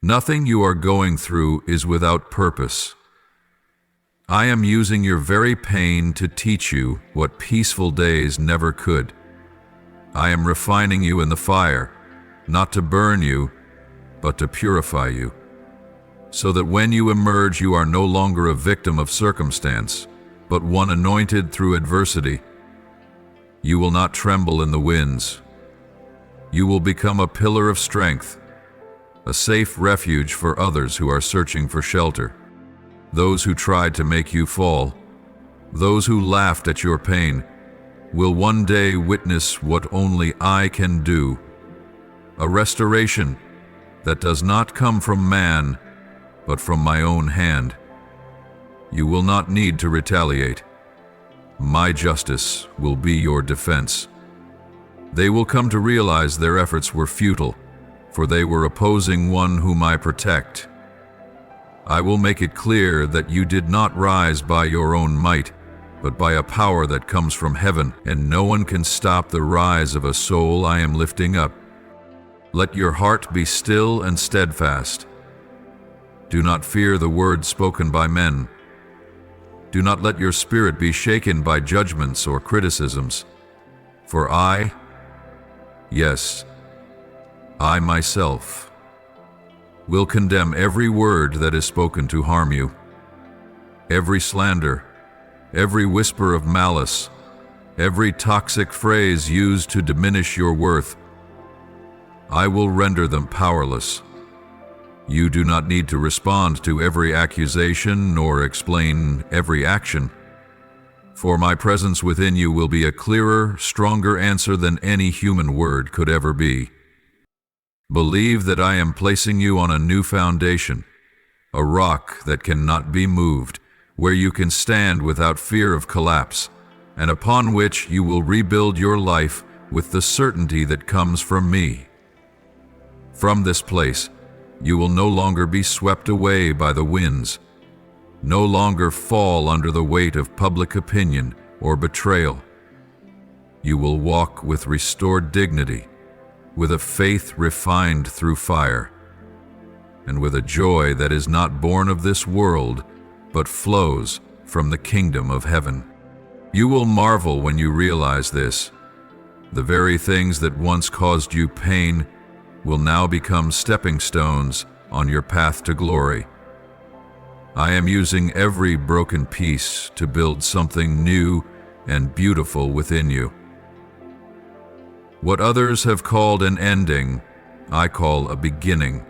nothing you are going through is without purpose. I am using your very pain to teach you what peaceful days never could. I am refining you in the fire, not to burn you, but to purify you, so that when you emerge, you are no longer a victim of circumstance, but one anointed through adversity. You will not tremble in the winds. You will become a pillar of strength, a safe refuge for others who are searching for shelter. Those who tried to make you fall, those who laughed at your pain, will one day witness what only I can do, a restoration that does not come from man, but from my own hand. You will not need to retaliate. My justice will be your defense. They will come to realize their efforts were futile, for they were opposing one whom I protect. I will make it clear that you did not rise by your own might, but by a power that comes from heaven, and no one can stop the rise of a soul I am lifting up. Let your heart be still and steadfast. Do not fear the words spoken by men. Do not let your spirit be shaken by judgments or criticisms. For yes, I myself, will condemn every word that is spoken to harm you, every slander, every whisper of malice, every toxic phrase used to diminish your worth. I will render them powerless. You do not need to respond to every accusation nor explain every action, for my presence within you will be a clearer, stronger answer than any human word could ever be. Believe that I am placing you on a new foundation, a rock that cannot be moved, where you can stand without fear of collapse, and upon which you will rebuild your life with the certainty that comes from me. From this place, you will no longer be swept away by the winds, no longer fall under the weight of public opinion or betrayal. You will walk with restored dignity, with a faith refined through fire, and with a joy that is not born of this world, but flows from the kingdom of heaven. You will marvel when you realize this. The very things that once caused you pain will now become stepping stones on your path to glory. I am using every broken piece to build something new and beautiful within you. What others have called an ending, I call a beginning.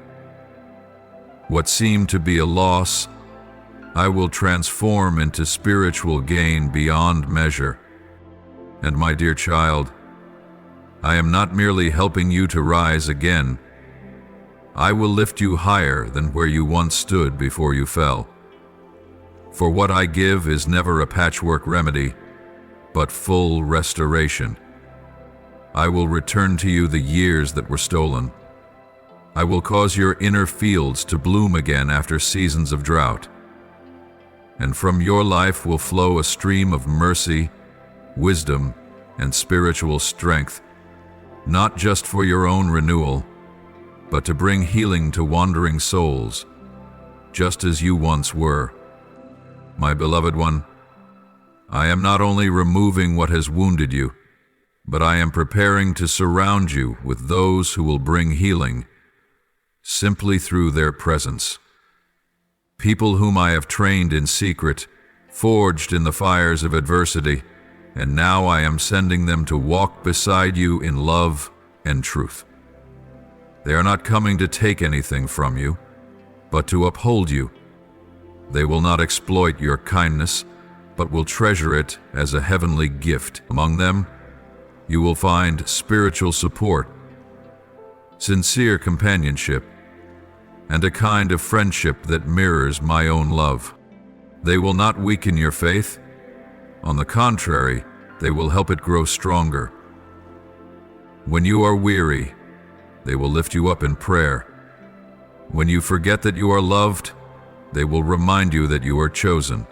What seemed to be a loss, I will transform into spiritual gain beyond measure. And my dear child, I am not merely helping you to rise again. I will lift you higher than where you once stood before you fell. For what I give is never a patchwork remedy, but full restoration. I will return to you the years that were stolen. I will cause your inner fields to bloom again after seasons of drought. And from your life will flow a stream of mercy, wisdom, and spiritual strength, not just for your own renewal, but to bring healing to wandering souls, just as you once were. My beloved one, I am not only removing what has wounded you, but I am preparing to surround you with those who will bring healing simply through their presence. People whom I have trained in secret, forged in the fires of adversity, and now I am sending them to walk beside you in love and truth. They are not coming to take anything from you, but to uphold you. They will not exploit your kindness, but will treasure it as a heavenly gift. Among them, you will find spiritual support, sincere companionship, and a kind of friendship that mirrors my own love. They will not weaken your faith. On the contrary, they will help it grow stronger. When you are weary, they will lift you up in prayer. When you forget that you are loved, they will remind you that you are chosen.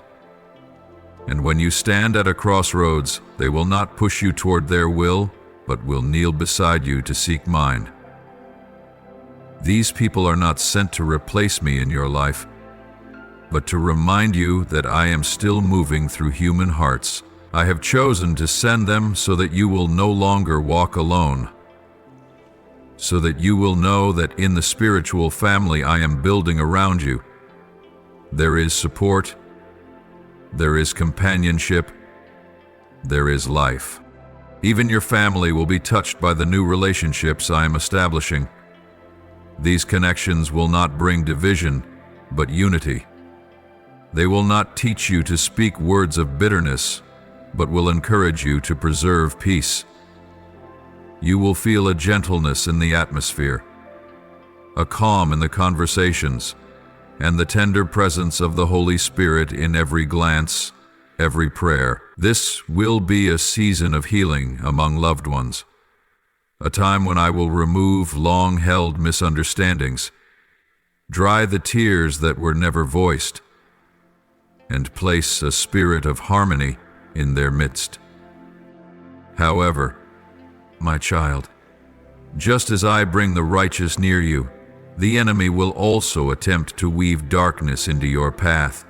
And when you stand at a crossroads, they will not push you toward their will, but will kneel beside you to seek mine. These people are not sent to replace me in your life, but to remind you that I am still moving through human hearts. I have chosen to send them so that you will no longer walk alone, so that you will know that in the spiritual family I am building around you, there is support, there is companionship, there is life. Even your family will be touched by the new relationships I am establishing. These connections will not bring division, but unity. They will not teach you to speak words of bitterness, but will encourage you to preserve peace. You will feel a gentleness in the atmosphere, a calm in the conversations, and the tender presence of the Holy Spirit in every glance, every prayer. This will be a season of healing among loved ones, a time when I will remove long-held misunderstandings, dry the tears that were never voiced, and place a spirit of harmony in their midst. However, my child, just as I bring the righteous near you, the enemy will also attempt to weave darkness into your path.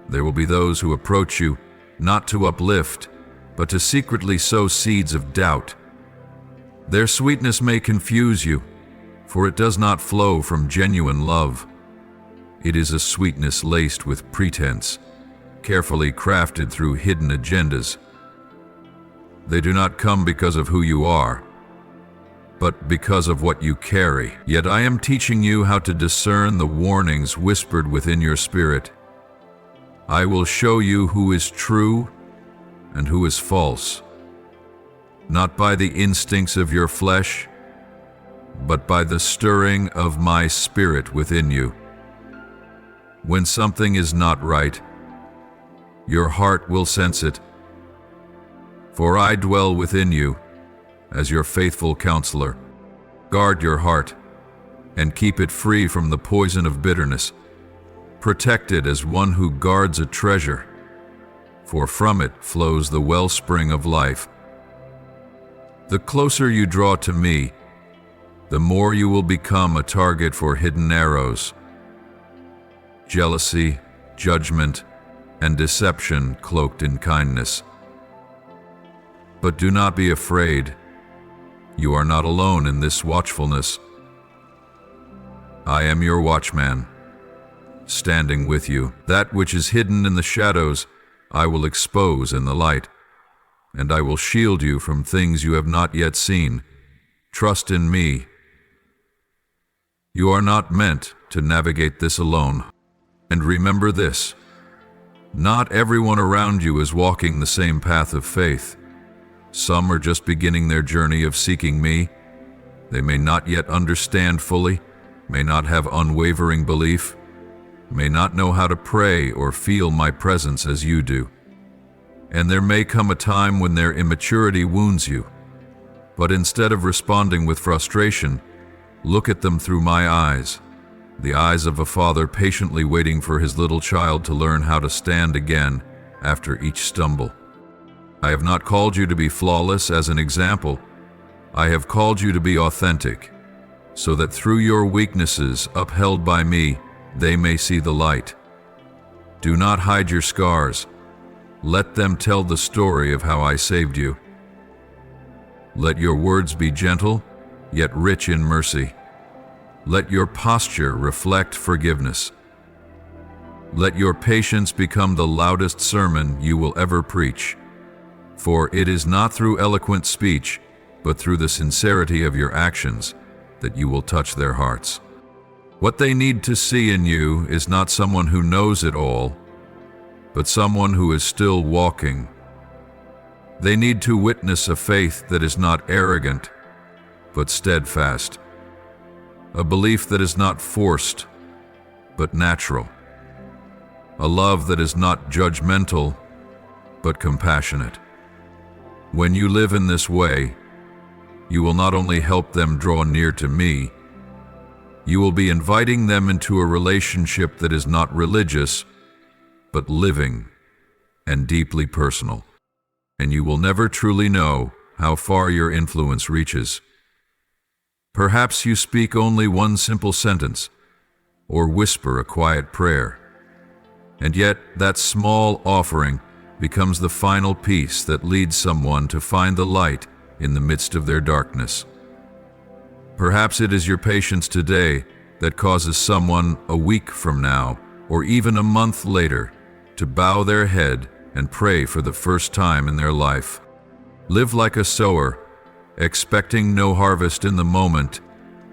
There will be those who approach you not to uplift, but to secretly sow seeds of doubt. Their sweetness may confuse you, for it does not flow from genuine love. It is a sweetness laced with pretense, carefully crafted through hidden agendas. They do not come because of who you are, but because of what you carry. Yet I am teaching you how to discern the warnings whispered within your spirit. I will show you who is true and who is false, not by the instincts of your flesh, but by the stirring of my spirit within you. When something is not right, your heart will sense it. For I dwell within you as your faithful counselor. Guard your heart and keep it free from the poison of bitterness. Protect it as one who guards a treasure, for from it flows the wellspring of life. The closer you draw to me, the more you will become a target for hidden arrows. Jealousy, judgment, and deception cloaked in kindness. But do not be afraid. You are not alone in this watchfulness. I am your watchman, standing with you. That which is hidden in the shadows, I will expose in the light, and I will shield you from things you have not yet seen. Trust in me. You are not meant to navigate this alone. And remember this: not everyone around you is walking the same path of faith. Some are just beginning their journey of seeking me. They may not yet understand fully, may not have unwavering belief, may not know how to pray or feel my presence as you do. And there may come a time when their immaturity wounds you. But instead of responding with frustration, look at them through my eyes, the eyes of a father patiently waiting for his little child to learn how to stand again after each stumble. I have not called you to be flawless as an example. I have called you to be authentic, so that through your weaknesses, upheld by me, they may see the light. Do not hide your scars. Let them tell the story of how I saved you. Let your words be gentle, yet rich in mercy. Let your posture reflect forgiveness. Let your patience become the loudest sermon you will ever preach. For it is not through eloquent speech, but through the sincerity of your actions, that you will touch their hearts. What they need to see in you is not someone who knows it all, but someone who is still walking. They need to witness a faith that is not arrogant, but steadfast. A belief that is not forced, but natural. A love that is not judgmental, but compassionate. When you live in this way, you will not only help them draw near to me, you will be inviting them into a relationship that is not religious, but living and deeply personal. And you will never truly know how far your influence reaches. Perhaps you speak only one simple sentence, or whisper a quiet prayer, and yet that small offering becomes the final piece that leads someone to find the light in the midst of their darkness. Perhaps it is your patience today that causes someone a week from now, or even a month later, to bow their head and pray for the first time in their life. Live like a sower, expecting no harvest in the moment,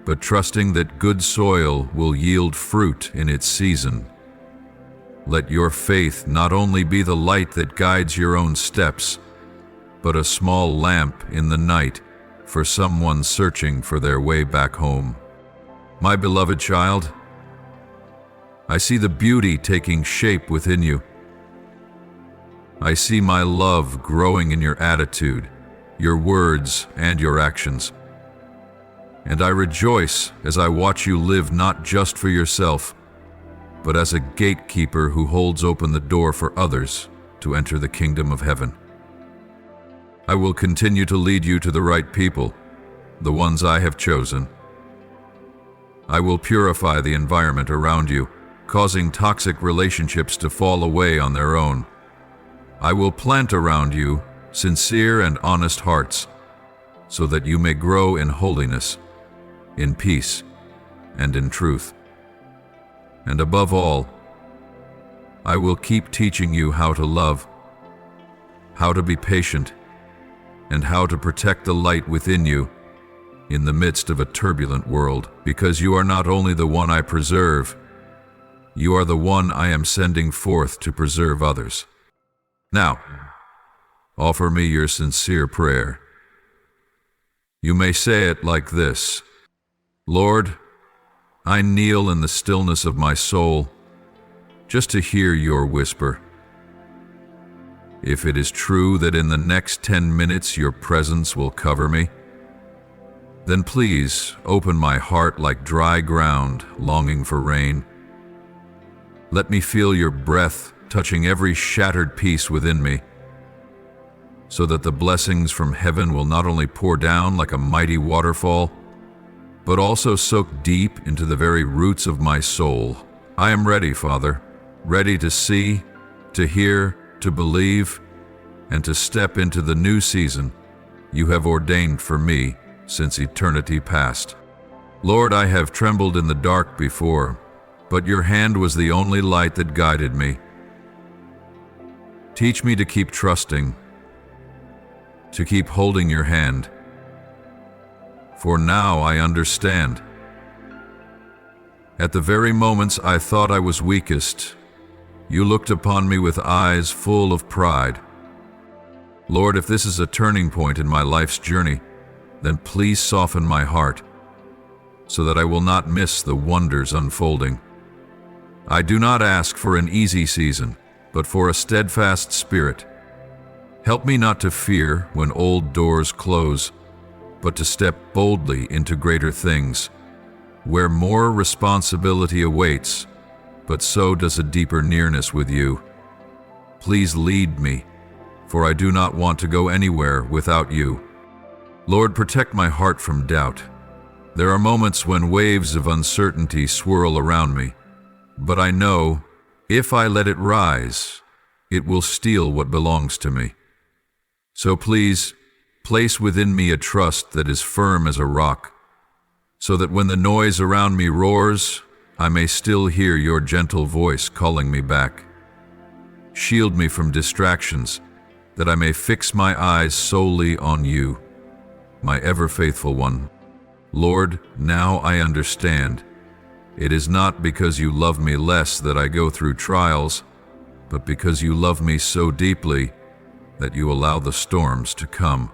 but trusting that good soil will yield fruit in its season. Let your faith not only be the light that guides your own steps, but a small lamp in the night for someone searching for their way back home. My beloved child, I see the beauty taking shape within you. I see my love growing in your attitude, your words, and your actions. And I rejoice as I watch you live not just for yourself, but as a gatekeeper who holds open the door for others to enter the kingdom of heaven. I will continue to lead you to the right people, the ones I have chosen. I will purify the environment around you, causing toxic relationships to fall away on their own. I will plant around you sincere and honest hearts, so that you may grow in holiness, in peace, and in truth. And above all, I will keep teaching you how to love, how to be patient, and how to protect the light within you in the midst of a turbulent world, because you are not only the one I preserve, you are the one I am sending forth to preserve others. Now, offer me your sincere prayer. You may say it like this: Lord, I kneel in the stillness of my soul just to hear your whisper. If it is true that in the next 10 minutes your presence will cover me, then please open my heart like dry ground longing for rain. Let me feel your breath touching every shattered piece within me, so that the blessings from heaven will not only pour down like a mighty waterfall, but also soak deep into the very roots of my soul. I am ready, Father, ready to see, to hear, to believe, and to step into the new season you have ordained for me since eternity past. Lord, I have trembled in the dark before, but your hand was the only light that guided me. Teach me to keep trusting, to keep holding your hand, for now I understand. At the very moments I thought I was weakest, you looked upon me with eyes full of pride. Lord, if this is a turning point in my life's journey, then please soften my heart, so that I will not miss the wonders unfolding. I do not ask for an easy season, but for a steadfast spirit. Help me not to fear when old doors close, but to step boldly into greater things, where more responsibility awaits, but so does a deeper nearness with you. Please lead me, for I do not want to go anywhere without you. Lord, protect my heart from doubt. There are moments when waves of uncertainty swirl around me, but I know if I let it rise, it will steal what belongs to me. So please, place within me a trust that is firm as a rock, so that when the noise around me roars, I may still hear your gentle voice calling me back. Shield me from distractions, that I may fix my eyes solely on you, my ever-faithful one. Lord, now I understand. It is not because you love me less that I go through trials, but because you love me so deeply that you allow the storms to come.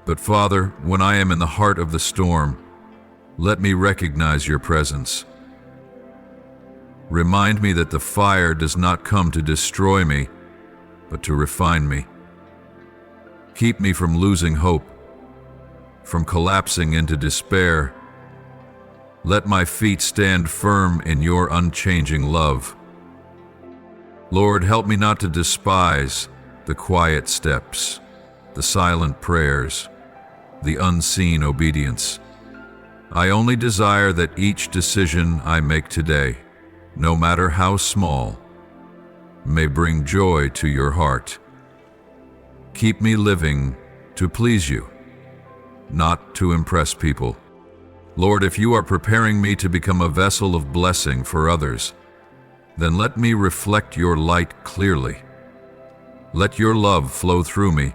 But Father, when I am in the heart of the storm, let me recognize your presence. Remind me that the fire does not come to destroy me, but to refine me. Keep me from losing hope, from collapsing into despair. Let my feet stand firm in your unchanging love. Lord, help me not to despise the quiet steps, the silent prayers, the unseen obedience. I only desire that each decision I make today, no matter how small, may bring joy to your heart. Keep me living to please you, not to impress people. Lord, if you are preparing me to become a vessel of blessing for others, then let me reflect your light clearly. Let your love flow through me,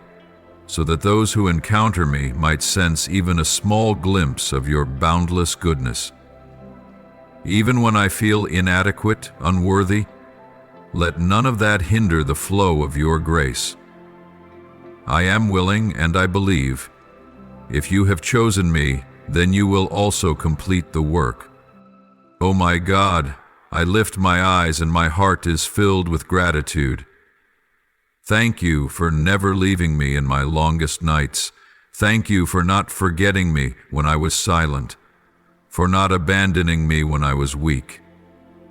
so that those who encounter me might sense even a small glimpse of your boundless goodness. Even when I feel inadequate, unworthy, let none of that hinder the flow of your grace. I am willing and I believe. If you have chosen me, then you will also complete the work. O my God, I lift my eyes and my heart is filled with gratitude. Thank you for never leaving me in my longest nights. Thank you for not forgetting me when I was silent, for not abandoning me when I was weak.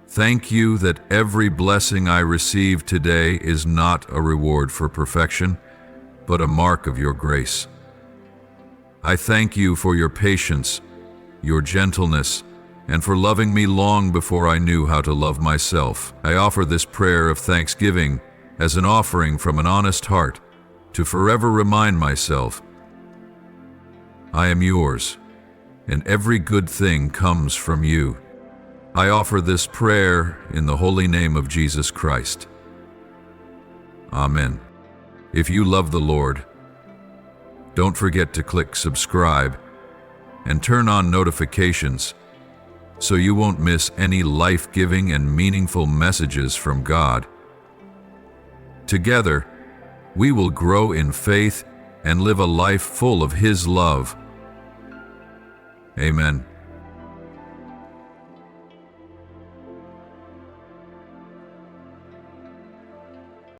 Thank you that every blessing I receive today is not a reward for perfection, but a mark of your grace. I thank you for your patience, your gentleness, and for loving me long before I knew how to love myself. I offer this prayer of thanksgiving as an offering from an honest heart to forever remind myself, I am yours, and every good thing comes from you. I offer this prayer in the holy name of Jesus Christ. Amen. If you love the Lord, don't forget to click subscribe and turn on notifications so you won't miss any life-giving and meaningful messages from God. Together, we will grow in faith and live a life full of His love. Amen.